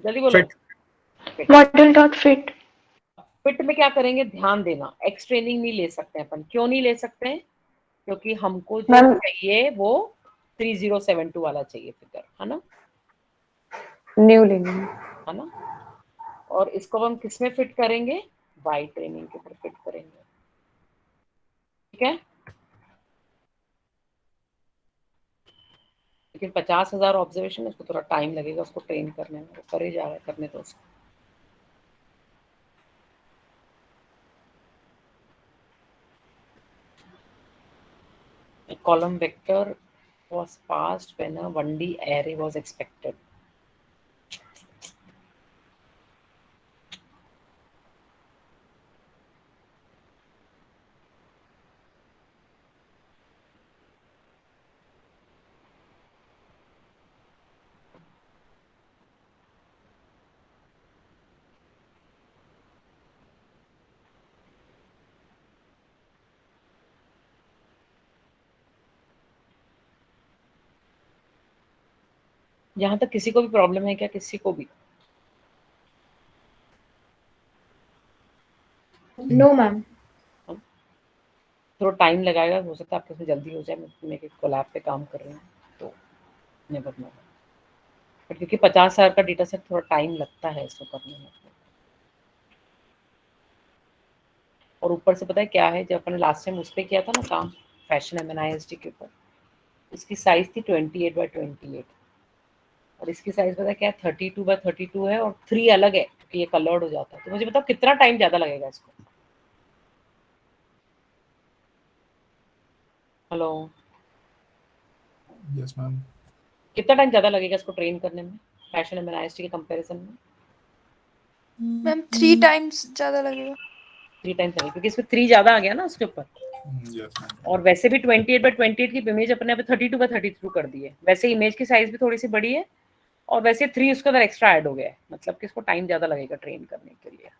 A: जल्दी बोलो।
E: Fit.
B: Model dot fit.
A: Fit में क्या करेंगे, ध्यान देना, एक्स ट्रेनिंग नहीं ले सकते हैं अपन। क्यों नहीं ले सकते हैं? क्योंकि हमको जो
B: मैम
A: चाहिए वो 3072 वाला चाहिए फिगर, है ना,
B: न्यू लेंगे।
A: है ना। और इसको हम किस में फिट करेंगे, वाई ट्रेनिंग के ऊपर फिट करेंगे, ठीक है। लेकिन 50,000 ऑब्जर्वेशन, उसको थोड़ा टाइम लगेगा उसको ट्रेन करने में, वो करे जा रहा है, करने तो उसको। A column vector was passed when a 1D array was expected. यहाँ तक किसी को भी प्रॉब्लम है क्या, किसी को भी?
B: No ma'am.
A: थोड़ा टाइम लगाएगा, हो सकता है आपके से जल्दी हो जाए, मैं एक कोलैब पे काम कर रही हूँ तो नेवर नो। बट क्योंकि 50,000 का डेटा सेट थोड़ा टाइम लगता है इसको करने में। और ऊपर से पता है क्या है, जब अपन लास्ट टाइम उस पर किया था ना काम, फैशन MNIST के ऊपर, इसकी साइज थी 28x28 और इसकी साइज पता है क्या है, 32x32 है, और 3 अलग है क्योंकि ये कलर्ड हो जाता है। तो मुझे बताओ कितना टाइम ज्यादा लगेगा इसको? Hello,
C: Yes, ma'am.
A: कितना टाइम ज्यादा लगेगा इसको ट्रेन करने में फैशन MNIST के कंपैरिजन में?
D: मैम 3 टाइम्स ज्यादा लगेगा।
A: 3 टाइम्स लगेगा क्योंकि इसमें 3 ज्यादा आ गया ना उसके ऊपर।
C: Yes, ma'am.
A: और वैसे भी 28x28 की इमेज अपने पे 32x32 कर दी है, वैसे इमेज की साइज भी थोड़ी सी बड़ी है, और वैसे 3 उसके अंदर एक्स्ट्रा ऐड हो गया है, मतलब कि इसको टाइम ज्यादा लगेगा ट्रेन करने के लिए।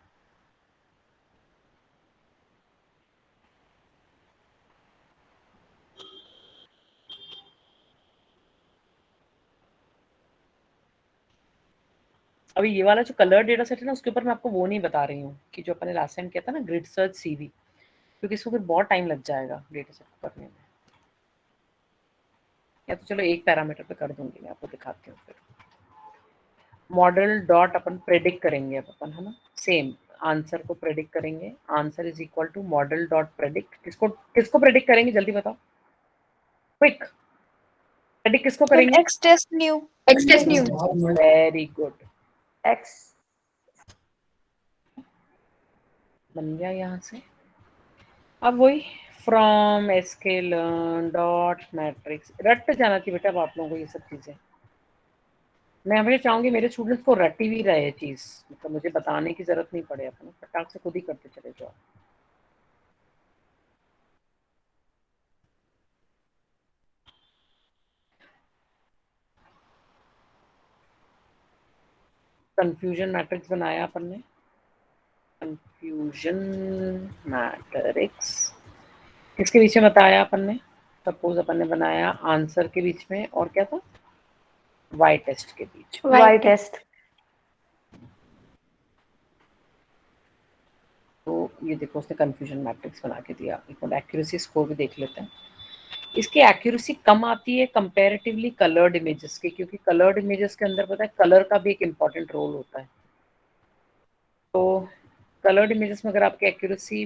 A: अभी ये वाला जो कलर डेटा सेट है ना, उसके ऊपर मैं आपको वो नहीं बता रही हूँ कि जो अपने लास्ट टाइम किया था ना, ग्रिड सर्च CV, क्योंकि इसको फिर बहुत टाइम लग जाएगा डेटा सेट को करने में। या तो चलो एक पैरामीटर पे कर दूंगी, मैं आपको दिखाती हूँ। फिर मॉडल डॉट अपन प्रेडिक्ट करेंगे अब अपन, है ना, सेम आंसर को प्रेडिक्ट करेंगे। Answer is equal to model dot predict. किसको किसको प्रेडिक्ट करेंगे, जल्दी बताओ, क्विक। प्रेडिक्ट किसको
D: मैम
A: करेंगे?
D: X test new.
B: X test new.
A: Very good,
B: x
A: बन गया यहाँ से। अब वही फ्रॉम sklearn डॉट मैट्रिक्स, रट जाना चाहिए बेटा अब आप लोगों को ये सब चीजें। मैं हमेशा चाहूंगी मेरे स्टूडेंट्स को रटी भी रहे चीज, मतलब मुझे बताने की जरूरत नहीं पड़े, अपन फटाक से खुद ही करते चले जाओ। कंफ्यूजन मैट्रिक्स बनाया अपन ने, कंफ्यूजन मैट्रिक्स किसके बीच में बताया अपन ने? सपोज अपन ने बनाया आंसर के बीच में, और क्या था, वाई टेस्ट के बीच में।
B: Y test.
A: तो ये देखो उसने कंफ्यूजन मैट्रिक्स बना के दिया। एक मिनट एक्यूरेसी स्कोर भी देख लेते हैं। इसकी एक्यूरेसी कम आती है कंपैरेटिवली कलर्ड इमेजेस के, क्योंकि कलर्ड इमेजेस के अंदर पता है कलर का भी एक इम्पॉर्टेंट रोल होता है। तो कलर्ड इमेजेस में अगर आपकी एक्यूरेसी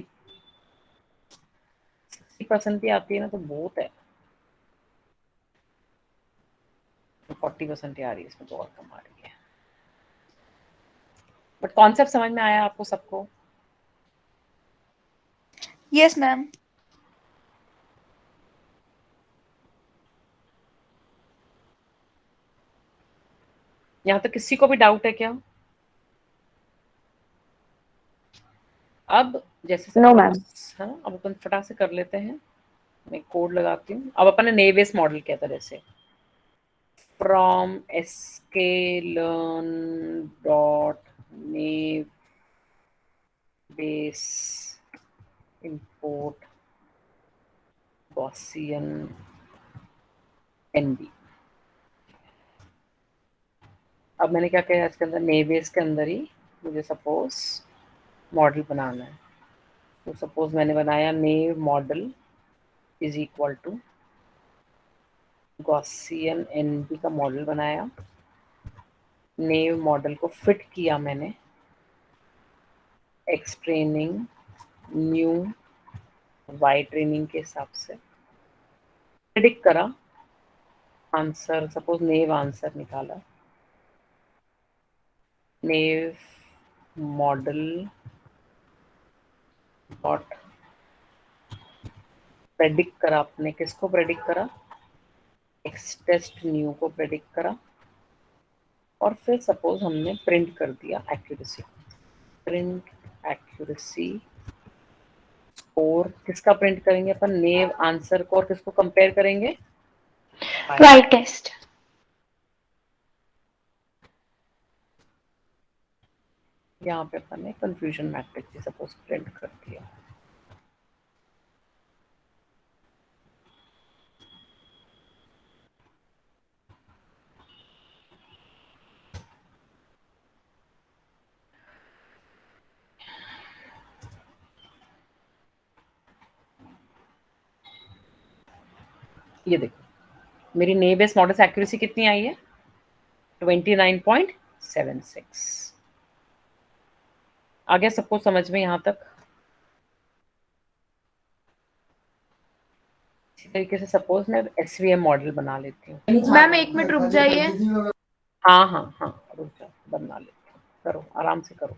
A: 60% भी आती है ना तो बहुत है। 40% ही आ रही है, इसमें तो और कम आ रही है। बट कॉन्सेप्ट समझ में आया आपको सबको?
D: Yes ma'am.
A: यहाँ तक किसी को भी डाउट है क्या? अब जैसे
B: No, ma'am.
A: है ना, अब अपन फटाक से कर लेते हैं। मैं कोड लगाती हूँ। अब अपन ने नेव बेस मॉडल किया तरह से from sklearn dot naive Bayes import Gaussian NB। अब मैंने क्या किया इसके अंदर, नेव बेस के अंदर ही मुझे सपोज मॉडल बनाना है। तो सपोज मैंने बनाया naive model is equal to Gaussian NB का मॉडल बनाया। नेव मॉडल को फिट किया मैंने X training new Y training के हिसाब से। प्रेडिक्ट करा आंसर, सपोज नेव आंसर निकाला। नेव मॉडल डॉट प्रेडिक्ट करा, आपने किसको प्रेडिक्ट करा? एक्स टेस्ट न्यू को प्रेडिक्ट करा। और फिर सपोज हमने प्रिंट कर दिया एक्यूरेसी। प्रिंट एक्यूरेसी और किसका प्रिंट करेंगे अपन? नेव आंसर को, और किसको कंपेयर करेंगे?
B: Y test.
A: यहाँ पे अपन ने कंफ्यूजन मैट्रिक्स सपोज प्रिंट कर दिया। ये देखो मेरी नेव बेस मॉडल से एक्यूरेसी कितनी आई है? 29.76 आ गया सबको समझ में यहाँ तक? इसी तरीके से सपोज मैं एसवीएम मॉडल बना लेती हूँ।
D: मैम 1 मिनट रुक जाइए।
A: हाँ हाँ हाँ रुक जाओ, बना लेती हूँ। करो आराम से करो।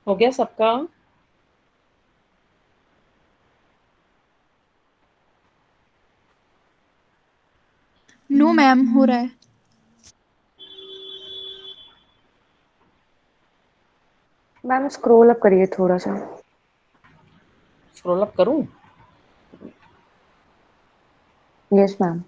A: हो गया सबका?
D: नो मैम, हो रहा है।
F: मैम स्क्रॉल अप करिए थोड़ा सा।
A: स्क्रॉल अप करूं?
F: Yes ma'am.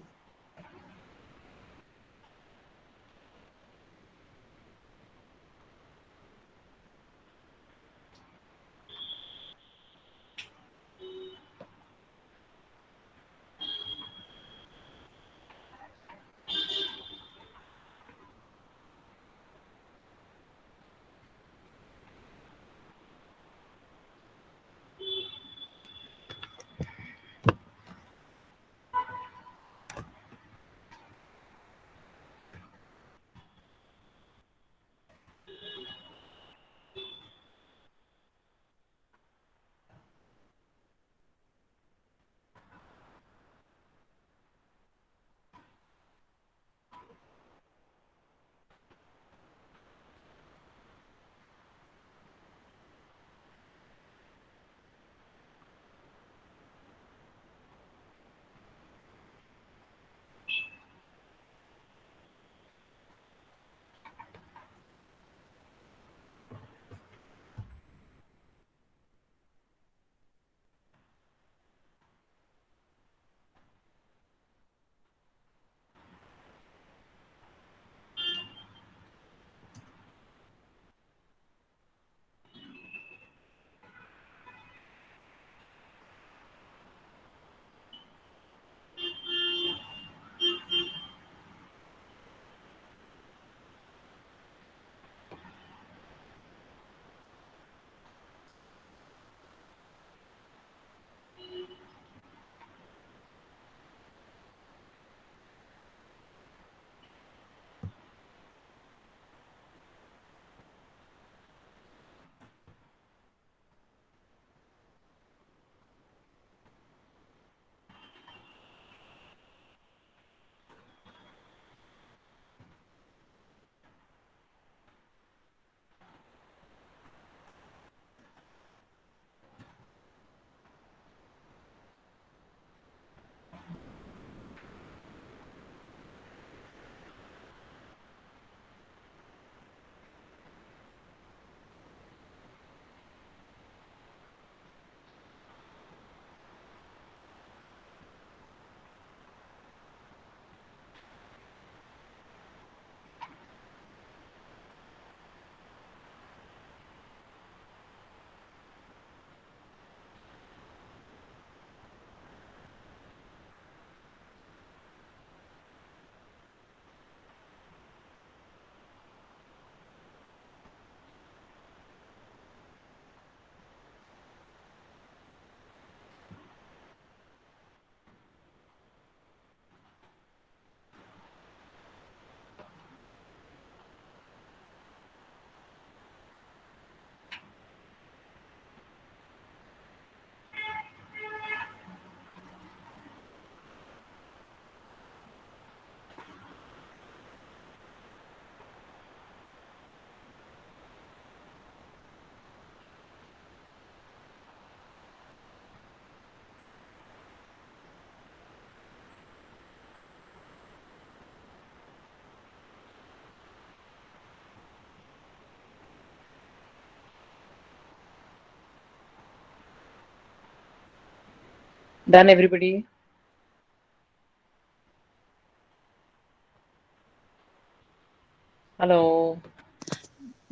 A: Done everybody? Hello?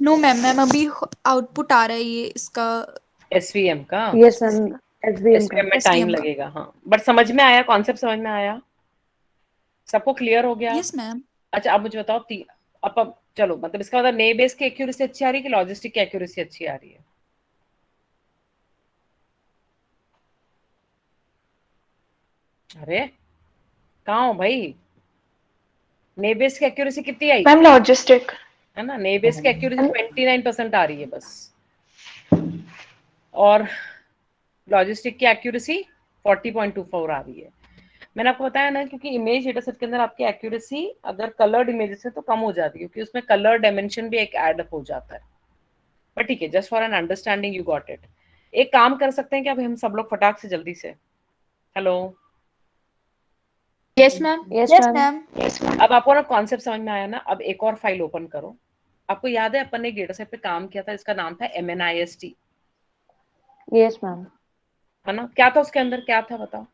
D: No ma'am, ma'am अभी आउटपुट आ रहा है ये इसका।
A: एसवीएम का?
F: यस मैम, एसबीएम का।
A: एसवीएम में टाइम
D: SVM का।
A: लगेगा, हाँ, बट समझ में आया, कॉन्सेप्ट समझ में आया, सबको क्लियर हो गया?
D: Yes ma'am.
A: अच्छा, अब मुझे बताओ अब चलो, मतलब इसका मतलब ने बेस की एक्यूरेसी अच्छी आ रही है कि लॉजिस्टिक की एक्यूरेसी अच्छी आ रही है? अरे कहाँ हो भाई? ने बेस की एक्यूरेसी कितनी आई?
B: Ma'am logistic.
A: है ना, ने बेस की एक्यूरेसी 29% आ रही है बस, और लॉजिस्टिक की एक्यूरेसी 40.24 आ रही है। मैंने आपको बताया ना, क्योंकि इमेज डेटा सेट के अंदर आपकी एक्यूरेसी अगर कलर्ड इमेजेस है तो कम हो जाती है, क्योंकि उसमें कलर डायमेंशन भी एक ऐड अप हो जाता है। पर ठीक है, just for an understanding you got it. एक काम कर सकते हैं कि अब हम सब लोग फटाक से जल्दी से, hello,
D: yes ma'am.
F: Yes,
D: yes
F: ma'am.
D: Ma'am.
B: Yes, ma'am.
A: अब आपको ना कॉन्सेप्ट समझ में आया ना। अब एक और फाइल ओपन करो। आपको याद है अपन ने एक डेटा सेट पे काम किया था, इसका नाम था MNIST,
F: Yes, ma'am.
A: है ना? क्या था उसके अंदर, क्या था बताओ?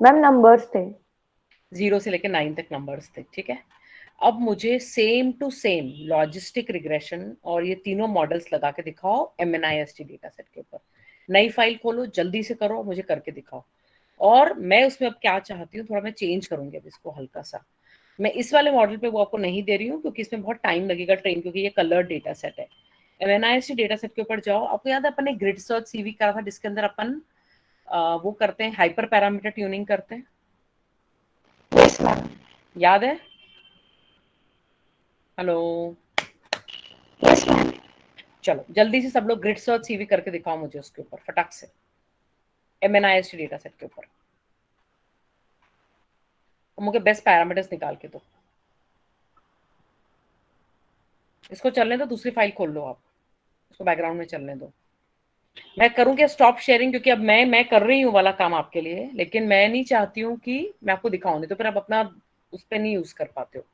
F: मैम नंबर्स थे।
A: 0 से लेकर 9 तक नंबर्स थे, ठीक है। अब मुझे same to same logistic regression और ये तीनों मॉडल्स लगा के दिखाओ MNIST डेटा सेट के ऊपर। नई फाइल खोलो, जल्दी से करो, मुझे करके दिखाओ। और मैं उसमें अब क्या चाहती हूँ, थोड़ा मैं चेंज करूंगी अब इसको हल्का सा। मैं इस वाले मॉडल पे वो आपको नहीं दे रही हूँ क्योंकि इसमें बहुत टाइम लगेगा ट्रेन, क्योंकि ये कलर डेटा सेट है। MNIST डेटा सेट के ऊपर जाओ। आपको याद है अपन ने ग्रिड सर्च सीवी करा था, जिसके अंदर अपन वो करते हैं, हाइपर पैरामीटर ट्यूनिंग करते हैं,
B: Yes, ma'am.
A: याद है? Hello,
B: Yes, ma'am.
A: चलो जल्दी से सब लोग ग्रिड सर्च सीवी करके दिखाओ मुझे उसके ऊपर फटाक से, MNIST डेटा सेट के ऊपर। मुझे बेस्ट पैरामीटर्स निकाल के दो। इसको चलने दो, दूसरी फाइल खोल लो आप, इसको बैकग्राउंड में चलने दो। मैं करूँ क्या स्टॉप शेयरिंग, क्योंकि अब मैं कर रही हूँ वाला काम आपके लिए, लेकिन मैं नहीं चाहती हूँ कि मैं आपको दिखाऊं, नहीं तो फिर आप अपना उस पर नहीं यूज कर पाते हो,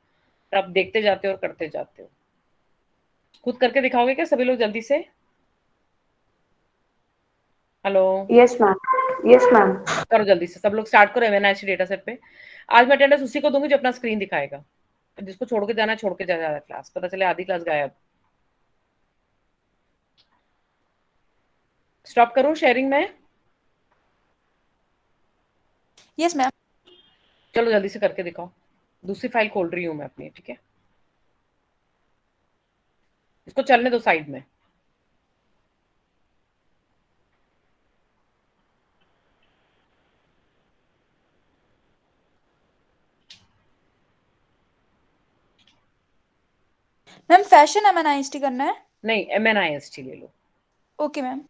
A: फिर आप देखते जाते हो और करते जाते हो। खुद करके दिखाओगे क्या सभी लोग जल्दी से? Hello,
F: Yes, ma'am. Yes, ma'am.
A: करो जल्दी से, सब लोग स्टार्ट करो MNIST डेटा सेट पे। आज मैं अटेंडेंस उसी को दूंगी जो अपना स्क्रीन दिखाएगा। जिसको छोड़ के जाना है छोड़ के जा जाए क्लास, पता चले आधी क्लास गायब। स्टॉप करूँ शेयरिंग में?
D: Yes ma'am.
A: चलो जल्दी से करके दिखाओ। दूसरी फाइल खोल रही हूँ मैं अपनी, ठीक है। इसको चलने दो साइड में।
D: मैम फैशन MNIST करना है?
A: नहीं, MNIST ले लो।
D: Okay ma'am.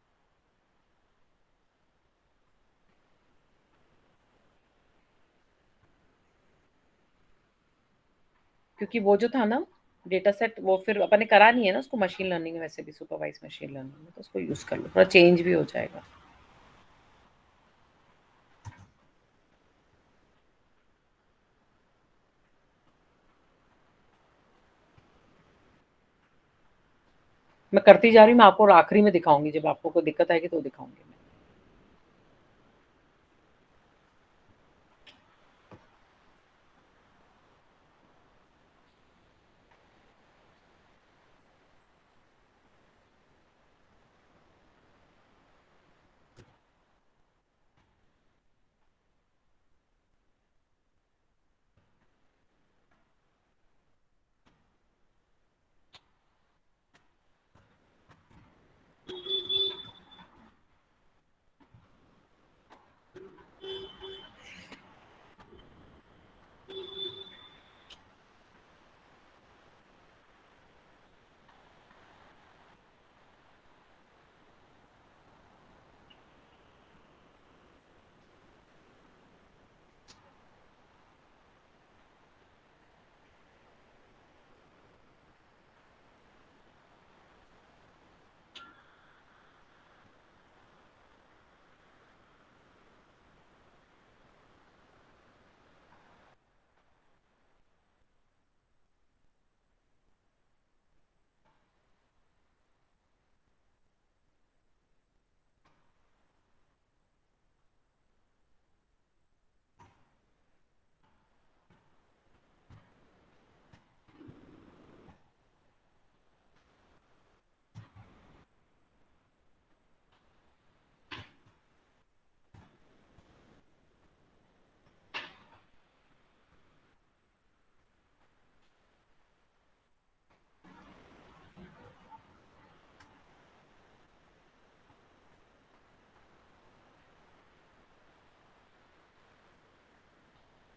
A: क्योंकि वो जो था ना डेटा सेट, वो फिर अपन ने करा नहीं है ना उसको मशीन लर्निंग में, वैसे भी सुपरवाइज मशीन लर्निंग में, तो उसको यूज कर लो, थोड़ा चेंज भी हो जाएगा। मैं करती जा रही हूँ, मैं आपको आखिरी में दिखाऊंगी, जब आपको कोई दिक्कत आएगी तो दिखाऊंगी मैं।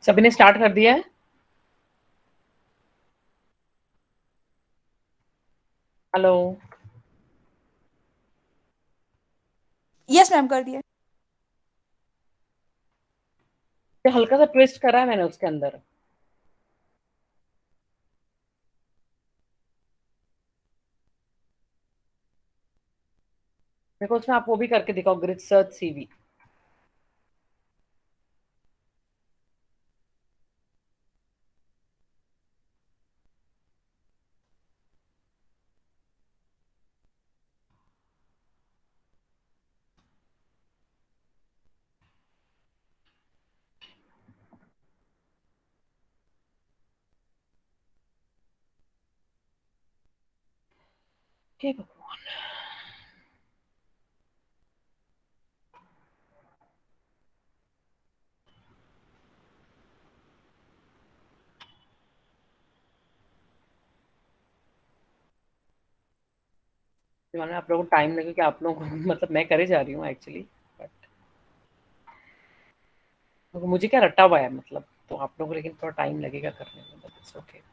A: सभी ने स्टार्ट कर दिया है? हेलो,
D: यस मैम कर दिया।
A: हल्का सा ट्विस्ट करा है मैंने उसके अंदर। मेरे को उसमें आप वो भी करके दिखाओ, ग्रिड सर्च सीवी। हे भगवान। मैंने आप लोगों को टाइम लगे कि आप लोगों को मतलब मैं करे जा रही हूँ एक्चुअली, बट मुझे क्या रट्टा हुआ है मतलब, तो आप लोगों को लेकिन थोड़ा टाइम लगेगा करने में, बट इट्स ओके।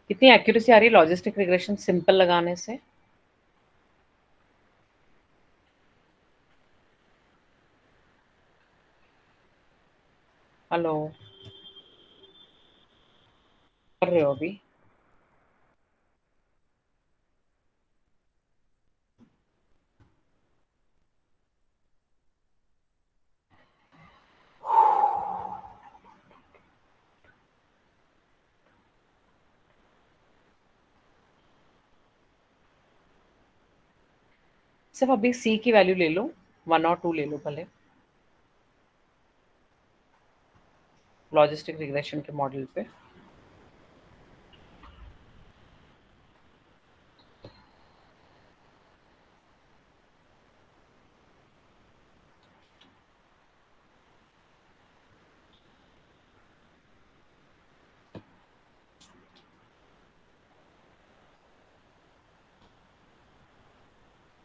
A: कितनी एक्यूरेसी आ रही है लॉजिस्टिक रिग्रेशन सिंपल लगाने से? हेलो, कर रहे हो अभी? सिर्फ अभी सी की वैल्यू ले लो, 1 और 2 ले लो भले, लॉजिस्टिक रिग्रेशन के मॉडल पे।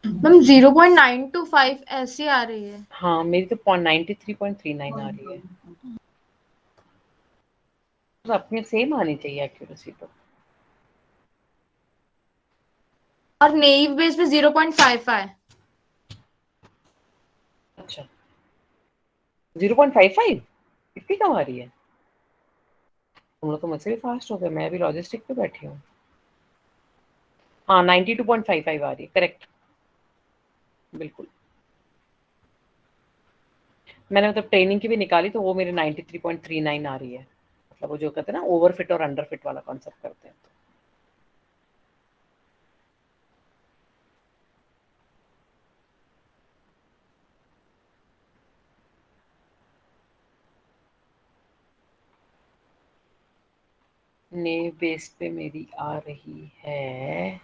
D: मैम 0.925 ऐसी आ रही है।
A: हाँ, मेरी तो 93.39 आ रही है, तो अपनी सेम आनी चाहिए एक्यूरेसी तो।
D: और नेव बेस पे 0.55।
A: अच्छा, 0.55 इतनी कम आ रही है? तुम लोग तो मुझसे भी फास्ट हो गए, मैं अभी लॉजिस्टिक पे बैठी हूँ। हाँ, 92.55 आ रही है, करेक्ट, बिल्कुल। मैंने मतलब ट्रेनिंग की भी निकाली तो वो मेरे 93.39 आ रही है, मतलब वो जो कहते हैं ना ओवर फिट और अंडर फिट वाला कॉन्सेप्ट करते हैं। नेव बेस पे मेरी आ रही है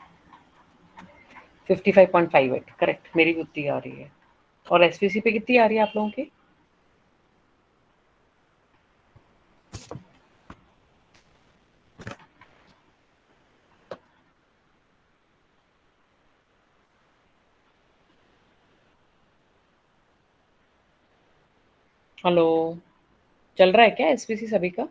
A: 55.58, करेक्ट, मेरी भी उतनी आ रही है। और एसवीसी पे कितनी आ रही है आप लोगों की? हेलो, चल रहा है क्या एसवीसी सभी का?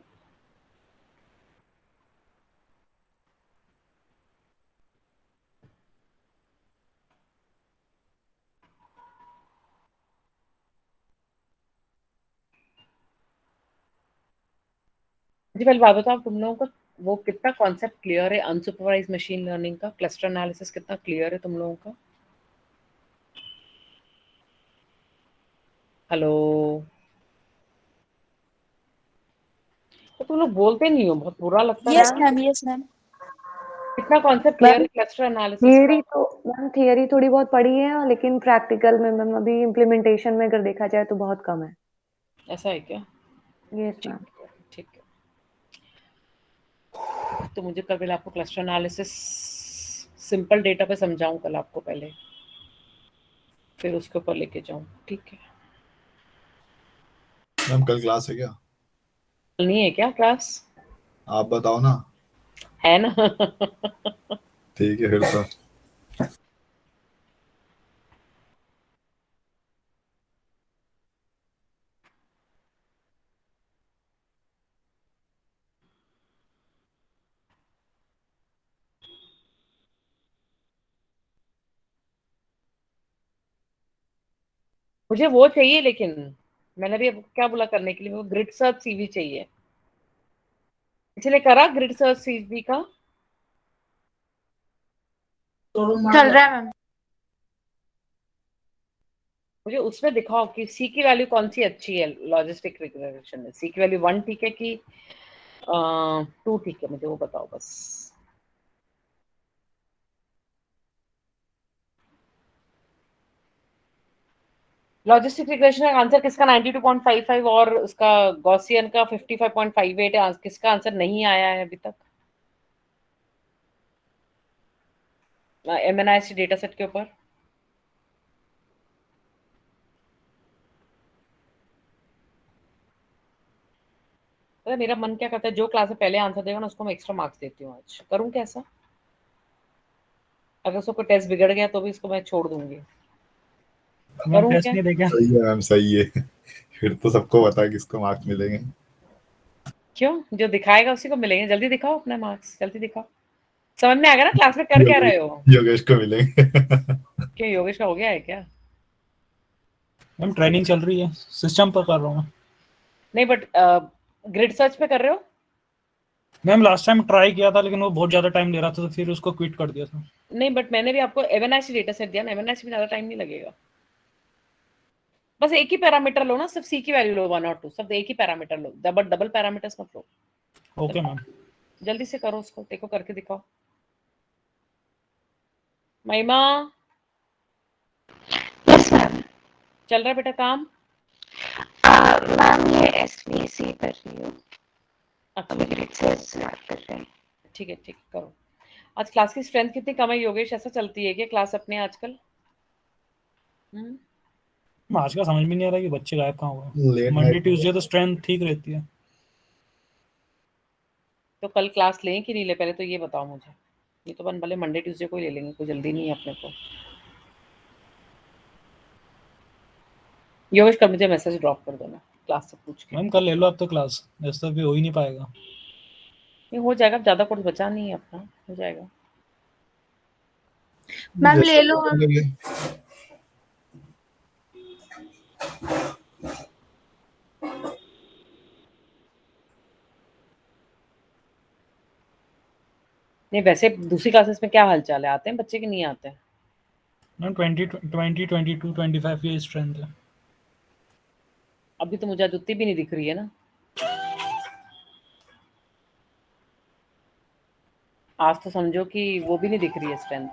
A: जी पहले बात बताओ, तुम लोगों का वो कितना कॉन्सेप्ट क्लियर है अनसुपरवाइज मशीन लर्निंग का, क्लस्टर एनालिसिस कितना क्लियर है तुम लोगों का? हेलो, तो तुम लोग बोलते नहीं हो, बहुत बुरा लगता है।
D: Yes ma'am, yes ma'am.
A: कितना कॉन्सेप्ट क्लियर है
F: मैम
A: क्लस्टर एनालिसिस का?
F: थियरी थोड़ी बहुत पढ़ी है, लेकिन प्रैक्टिकल में मैम अभी इम्प्लीमेंटेशन में अगर देखा जाए तो बहुत कम है।
A: ऐसा है क्या?
F: यस
A: ठीक
F: मैम।
A: है, ठीक है। तो मुझे कल पहले आपको क्लस्टर एनालिसिस सिंपल डेटा पे समझाऊं कल आपको पहले, फिर उसके ऊपर लेके जाऊं, ठीक है?
C: मैम कल क्लास है क्या?
A: कल नहीं है क्या क्लास?
C: आप बताओ ना।
A: है ना?
C: ठीक है फिर तो।
A: मुझे वो चाहिए, लेकिन मैंने भी अब क्या बोला करने के लिए, वो ग्रिड सर्च सीवी चाहिए। इसलिए करा ग्रिड सर्च सीवी का।
B: चल रहा है मैम।
A: मुझे उसमें दिखाओ कि सी की वैल्यू कौन सी अच्छी है लॉजिस्टिक रिग्रेशन में। सी की वैल्यू 1 ठीक है कि 2 ठीक है, मुझे वो बताओ बस। लॉजिस्टिक रिग्रेशन का आंसर किसका 92.55 और उसका गॉसियन का 55.58 है। किसका आंसर नहीं आया है अभी तक एमएनआईसी डेटा सेट के ऊपर? अरे मेरा मन क्या करता है, जो क्लास में पहले आंसर देगा ना उसको मैं एक्स्ट्रा मार्क्स देती हूँ। आज करूँ क्या ऐसा? अगर उसको कोई टेस्ट बिगड़ गया तो भी इसको मैं छोड़ दूंगी।
E: मैम
A: करूँ
E: टेस्ट
A: क्या?
E: नहीं देगा?
C: सही है मैम, सही है। फिर तो सबको पता है किसको मार्क्स मिलेंगे।
A: क्यों? जो दिखाएगा उसी को मिलेंगे। जल्दी दिखाओ अपने मार्क्स, जल्दी दिखाओ। समझ में आ गया ना क्लास में कर क्या रहे हो?
C: योगेश को मिलेंगे।
A: क्यों, योगेश का हो गया है क्या?
E: मैम ट्रेनिंग चल रही है, सिस्टम पर कर रहा हूँ।
A: नहीं, बट ग्रिड सर्च पे कर रहे हो?
E: मैम लास्ट टाइम ट्राई किया था लेकिन वो बहुत ज्यादा टाइम ले रहा था, तो फिर उसको क्विट कर दिया था।
A: नहीं, बट मैंने भी आपको एमएनआईसी डेटा सेट दिया ना, एमएनआईसी में ज्यादा टाइम नहीं लगेगा। बस एक ही पैरामीटर लो ना, सिर्फ सी की वैल्यू लो 1 और 2, सब एक ही पैरामीटर लो, डबल डबल पैरामीटर्स मत लो।
E: Okay ma'am.
A: जल्दी से करो उसको, देखो करके दिखाओ। महिमा,
B: यस मैम।
A: चल रहा है बेटा काम?
B: मैम ये एसवीसी कर रही हूँ,
A: अच्छा,
B: अभी ग्रिड से स्टार्ट कर रहे हैं।
A: ठीक है, ठीक है, करो। आज क्लास की स्ट्रेंथ कितनी कम है योगेश? ऐसा चलती है क्या क्लास अपने आजकल?
E: आज का समझ में नहीं आ रहा कि बच्चे गायब कहाँ हुए।
C: Late
E: Monday
C: night.
E: ट्यूसडे तो स्ट्रेंथ ठीक रहती है।
A: तो कल क्लास लें कि नहीं ले, पहले तो ये बताओ मुझे। ये तो भले मंडे ट्यूसडे को ही ले लेंगे, कोई जल्दी नहीं है अपने को। योगेश कल मुझे मैसेज ड्रॉप कर देना क्लास से पूछ के।
E: मैम कल ले लो आप तो क्लास, ऐसा भी हो ही नहीं पाएगा।
A: ये हो जाएगा, ज्यादा कोर्स बचा नहीं है अपना, हो जाएगा।
D: मैम ले
C: जैसे
D: लो आप।
C: बोलेंगे।
A: नहीं, वैसे दूसरी क्लासेस में क्या हालचाल है, आते हैं बच्चे कि नहीं आते हैं?
E: मैम 22 ये स्ट्रेंथ है।
A: अभी तो मुझे अदिति भी नहीं दिख रही है ना। आज तो समझो कि वो भी नहीं दिख रही है स्ट्रेंथ।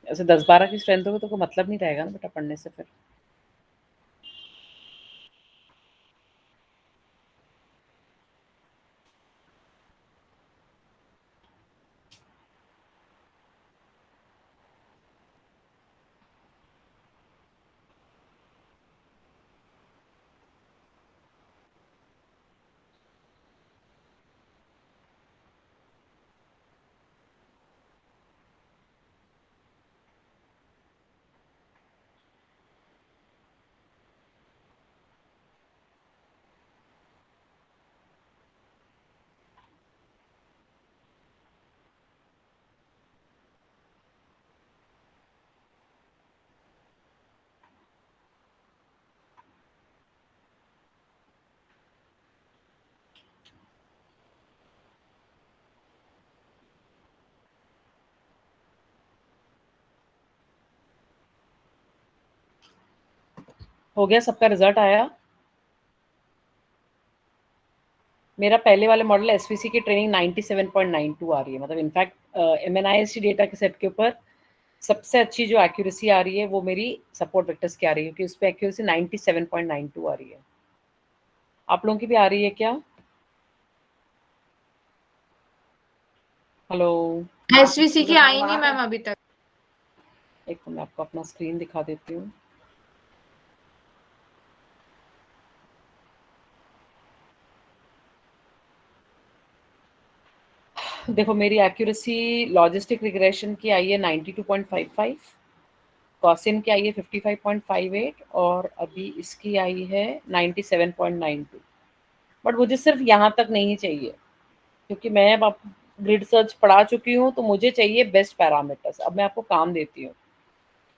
A: ऐसे 10-12 की स्ट्रेंथ होगी तो कोई मतलब नहीं रहेगा ना बेटा पढ़ने से फिर। हो गया, सबका रिजल्ट आया। मेरा पहले वाले मॉडल एसवीसी की ट्रेनिंग 97.92 आ रही है, मतलब इनफैक्ट एमएनआईएसटी डेटा के सेट के ऊपर सबसे अच्छी जो एक्यूरेसी आ रही है वो मेरी सपोर्ट वेक्टर्स की आ रही है, क्योंकि उस पर एक्यूरेसी 97.92 आ रही है। आप लोगों की भी आ रही है क्या? हेलो,
D: एसवीसी की आई नहीं मैम अभी तक।
A: एक तो मैं आपको अपना स्क्रीन दिखा देती हूँ। देखो मेरी एक्यूरेसी लॉजिस्टिक रिग्रेशन की आई है 92.55, कॉसिन की आई है 55.58 और अभी इसकी आई है 97.92। बट मुझे सिर्फ यहाँ तक नहीं चाहिए, क्योंकि मैं अब ग्रिड सर्च पढ़ा चुकी हूँ, तो मुझे चाहिए बेस्ट पैरामीटर्स। अब मैं आपको काम देती हूँ।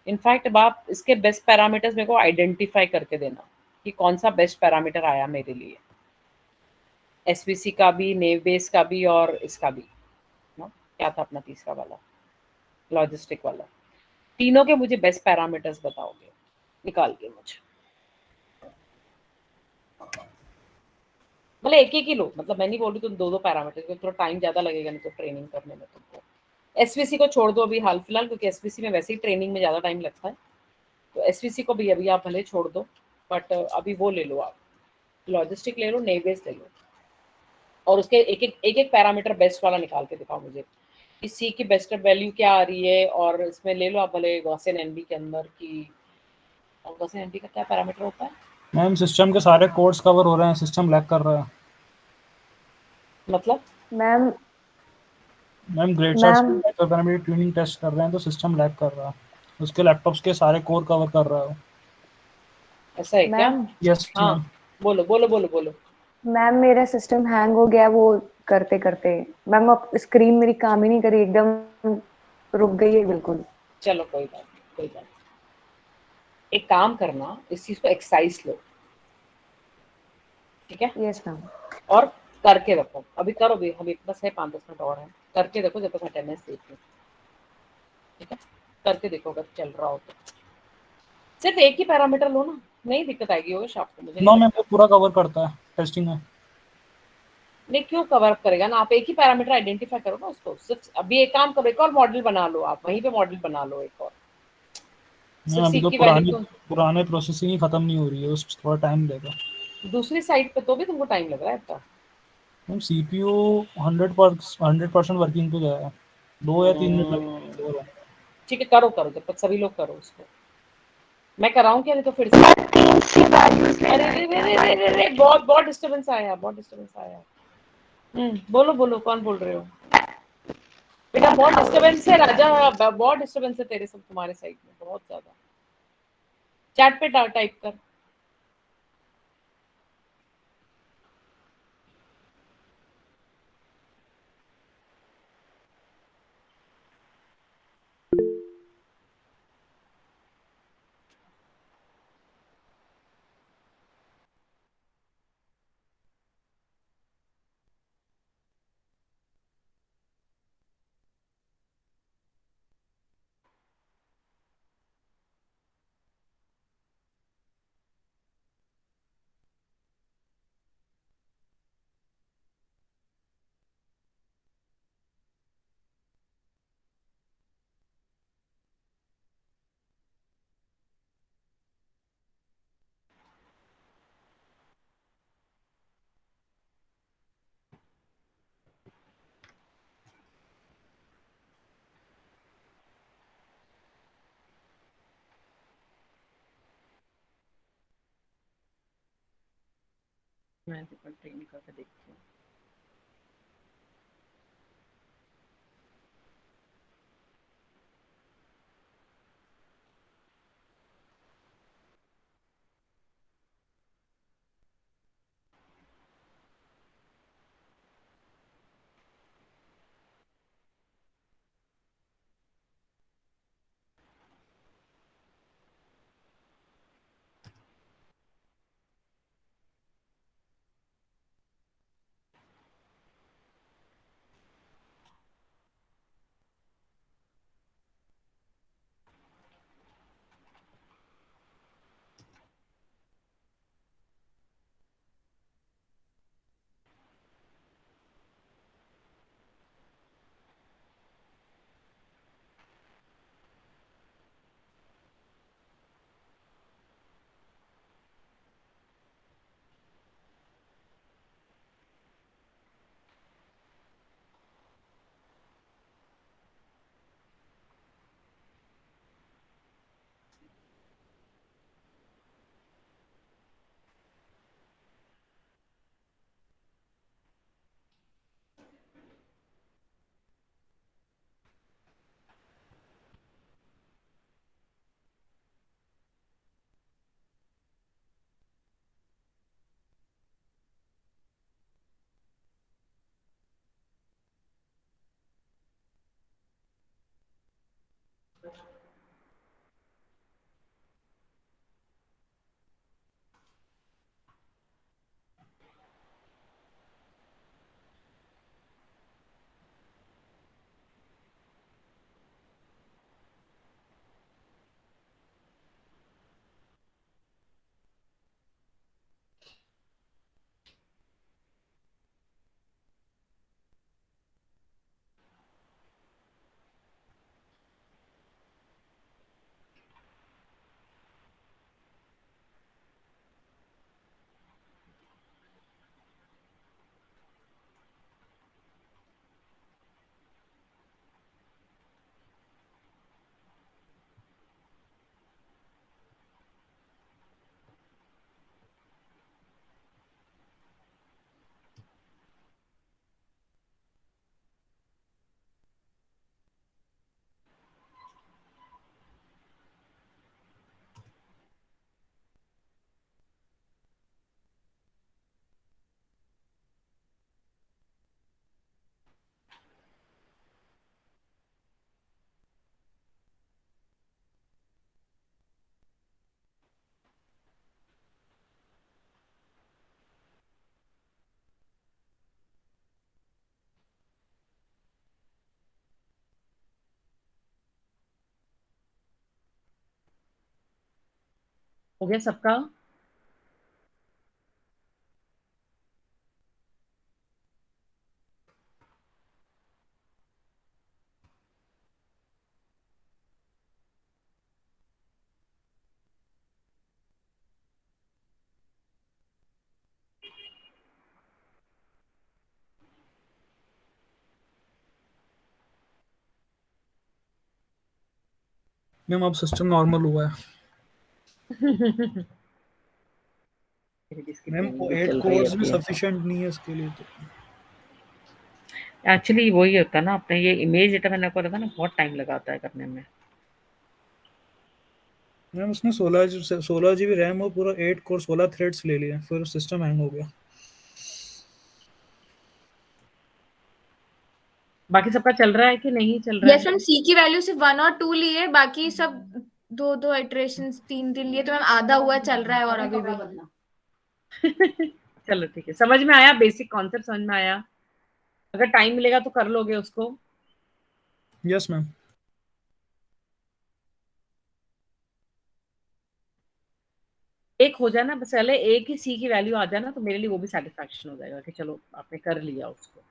A: इनफैक्ट अब आप इसके बेस्ट पैरामीटर्स मेरे को आइडेंटिफाई करके देना कि कौन सा बेस्ट पैरामीटर आया मेरे लिए, एसवीसी का भी, नेव बेस का भी और इसका भी ना, क्या था अपना तीसरा वाला, लॉजिस्टिक वाला। तीनों के मुझे बेस्ट पैरामीटर्स बताओगे निकाल के मुझे, मतलब एक ही लो, मतलब मैं नहीं बोल रही तुम दो पैरामीटर, क्योंकि थोड़ा टाइम ज्यादा लगेगा नहीं तो ट्रेनिंग करने में तुमको। एसवीसी को छोड़ दो अभी हाल फिलहाल, क्योंकि एसवीसी में वैसे ही ट्रेनिंग में ज्यादा टाइम लगता है, तो एसवीसी को भी अभी आप भले छोड़ दो, बट अभी वो ले लो, आप लॉजिस्टिक ले लो, नेवेस ले लो, और उसके एक एक पैरामीटर बेस्ट वाला निकाल के दिखाओ मुझे कि सी की बेस्ट वैल्यू क्या आ रही है, और इसमें ले लो आप भले गॉसियन एनबी के अंदर की, और गॉसियन एनबी का क्या पैरामीटर होता है
E: मैम सिस्टम के सारे कोड्स कवर हो रहे हैं, सिस्टम लैग कर रहा है।
A: मतलब?
F: Ma'am
E: ma'am grade chart
F: ma'am
E: parameter tuning test कर रहे हैं तो सिस्टम लैग कर रहा है, उसके लैपटॉप्स के सारे कोर कवर कर रहा है।
A: ऐसा है क्या?
F: मैम
E: यस
A: हाँ,
E: मैम।
A: बोलो बोलो बोलो बोलो।
F: मैम मेरा सिस्टम हैंग हो गया वो करते करते। मैम अब स्क्रीन मेरी काम ही नहीं करी, एकदम रुक गई है बिल्कुल।
A: चलो कोई बात नहीं, कोई बात नहीं। एक काम करना, इस चीज को एक्सरसाइज लो, ठीक है?
F: Yes ma'am.
A: और करके रखो, अभी करो भी, अभी बस है 5-10 मिनट और है, करके देखो जब तक मैं अटेंडेंस देख लूँ, ठीक है? करके देखो अगर चल रहा हो तो, सिर्फ एक ही पैरामीटर लो ना, नहीं दिक्कत आएगी योगेश आपको, मुझे नहीं
E: नो मैम
A: लगता।
E: वो पूरा कवर करता है टेस्टिंग में।
A: नहीं, क्यों कवर अप करेगा ना, आप एक ही पैरामीटर आइडेंटिफाई करो ना उसको। सिर्फ अभी एक काम करो, एक और मॉडल बना लो, आप वहीं पे मॉडल बना लो एक और,
E: मैम
A: सिर्फ
E: अभी
A: सी
E: तो
A: की वैल्यू
E: पुरानी
A: को।
E: पुराने प्रोसेसिंग ही खत्म नहीं हो रही है, उस थोड़ा टाइम लेगा।
A: दूसरी साइड पे तो भी तुमको टाइम लग रहा है इतना?
E: मैम सीपीयू 100% वर्किंग पे गया है, 2 या 3 मिनट
A: हम्म,
E: लगेंगे।
A: ठीक है, करो करो, जब तक सभी लोग करो उसको। मैं कराऊं क्या, नहीं तो फिर से?
B: तीन सी वैल्यूज
A: अरे
B: लेना
A: रे
B: है
A: रे
B: क्या?
A: रे रे रे रे, बहुत बहुत डिस्टरबेंस आया, बहुत डिस्टरबेंस आया। बोलो बोलो, कौन बोल रहे हो? बेटा बहुत डिस्टरबेंस है राजा, बहुत डिस्टरबेंस है तेरे सब, तुम्हारे साइड में बहुत ज्यादा। चैट पे टाइप कर। मैं ट्रेन करके देखती हूँ। हो गया सबका?
E: मैम अब सिस्टम नॉर्मल हुआ है।
A: इसकी
E: मैम
A: ट्रेनिंग भी
E: 8
A: चल रही
E: कोर्स भी
A: होती है।
E: सफिशिएंट नहीं है इसके लिए तो।
A: एक्चुअली वही होता है ना, अपने ये इमेज डेटा मैंने आपको बताया ना, बहुत टाइम लगाता है करने में।
E: मैम उसने 16 GB रैम और पूरा 8 कोर 16 थ्रेड्स ले लिए, फिर सिस्टम हैंग हो गया।
A: बाकी सबका चल रहा है कि नहीं चल रहा
D: यस
A: है?
D: मैम, सी की वैल्यू सिर्फ 1 और 2 लिए, बाकी सब 2 इटरेशन 3 लिए, तो मैम आधा हुआ चल रहा है और अभी भी।
A: चलो ठीक है, समझ में आया, बेसिक कॉन्सेप्ट समझ में आया। अगर टाइम मिलेगा तो कर लोगे उसको।
E: Yes ma'am.
A: एक हो जाए ना, बस पहले एक ही सी की वैल्यू आ जाए ना, तो मेरे लिए वो भी सेटिस्फैक्शन हो जाएगा कि चलो आपने कर लिया उसको।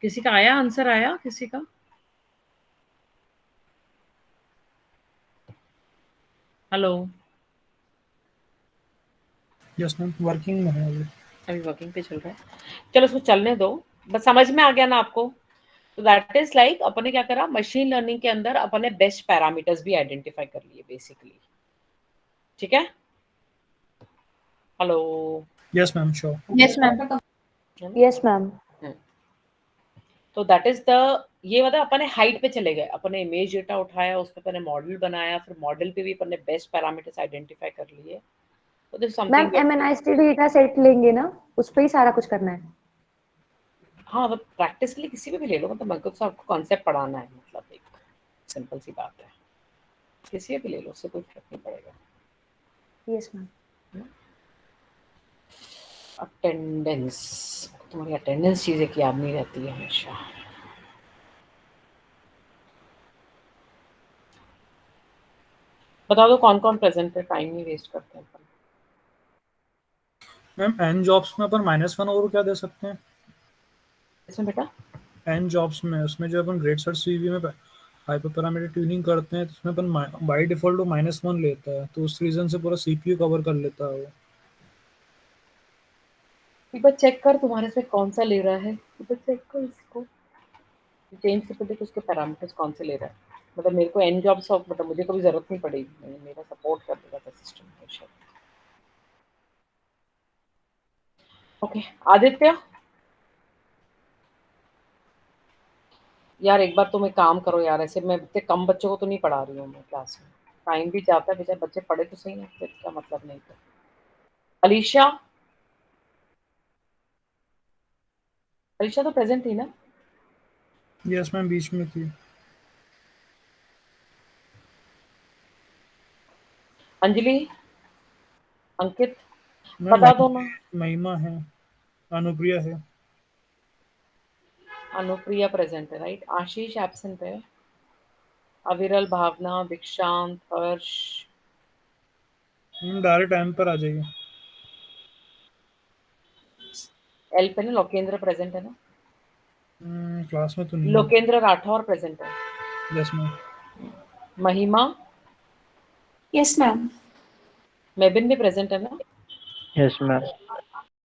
A: किसी का आया आंसर, आया किसी का? हेलो?
E: यस मैम, वर्किंग में है अभी।
A: अभी वर्किंग पे चल रहा है, चलो उसको चलने दो। बस समझ में आ गया ना आपको? तो दैट इज लाइक अपने क्या करा, मशीन लर्निंग के अंदर अपने बेस्ट पैरामीटर्स भी आइडेंटिफाई कर लिए बेसिकली। ठीक है? Hello?
E: Yes ma'am sure.
D: Yes ma'am.
F: Yes ma'am.
A: तो दैट इज द, ये मतलब अपने हाइट पे चले गए, अपने इमेज डेटा उठाया, उस पे अपने मॉडल बनाया, फिर मॉडल पे भी अपने बेस्ट पैरामीटर्स आइडेंटिफाई कर लिए। तो this
F: ma'am
A: something.
F: MNIST data set लेंगे ना, उस पे ही सारा कुछ करना है।
A: हाँ, मतलब प्रैक्टिस के लिए किसी पे भी ले लो, मतलब मेरे को तो आपको कॉन्सेप्ट पढ़ाना है, मतलब एक सिंपल सी बात है, किसी पे भी ले लो, उससे कोई फर्क नहीं पड़ेगा।
F: Yes ma'am.
A: अटेंडेंस, तुम्हारी अटेंडेंस चीजें की याद नहीं रहती है हमेशा। बता दो कौन कौन प्रेजेंट है, टाइम नहीं वेस्ट करते हैं अपन।
E: मैम एन जॉब्स में अपन -1 और क्या दे सकते हैं?
A: इसमें बेटा
E: एन जॉब्स में, उसमें जो अपन ग्रेड सर्च सीवी में हाइपर पैरामीटर ट्यूनिंग करते हैं, तो उसमें अपन बाय डिफॉल्ट वो -1 लेता है, तो उस रीजन से पूरा सीपीयू कवर कर लेता है वो।
A: एक बार चेक कर तुम्हारे से कौन सा ले रहा है, एक बार चेक कर इसको, चेंज करके देखो उसके पैरामीटर्स कौन से ले रहा है। मतलब मेरे को एन जॉब्स ऑफ, मतलब मुझे कभी जरूरत नहीं पड़ेगी, मेरा सपोर्ट कर देगा था सिस्टम हमेशा। ओके आदित्य, यार एक बार तुम एक काम करो यार, ऐसे मैं इतने कम बच्चों को तो नहीं पढ़ा रही हूँ मैं क्लास में, टाइम भी जाता है, बेचारे बच्चे पढ़े तो सही है, फिर क्या मतलब नहीं था। अलीशा, अलीशा तो प्रेजेंट थी ना?
E: यस मैम, बीच में थी।
A: अंजलि, अंकित,
E: मैम
A: बता दो ना।
E: महिमा है, अनुप्रिया है।
A: अनुप्रिया प्रेजेंट है, राइट? आशीष एब्सेंट है, अविरल, भावना, दीक्षांत, हर्ष,
E: डायरेक्ट टाइम पर आ जाइए।
A: एल पे ना लोकेंद्र प्रेजेंट है ना?
E: क्लास में तो नहीं है।
A: लोकेंद्र राठौर प्रेजेंट है।
E: Yes ma'am.
A: महिमा,
B: यस मैम।
A: मेबिन भी प्रेजेंट है ना?
G: Yes ma'am.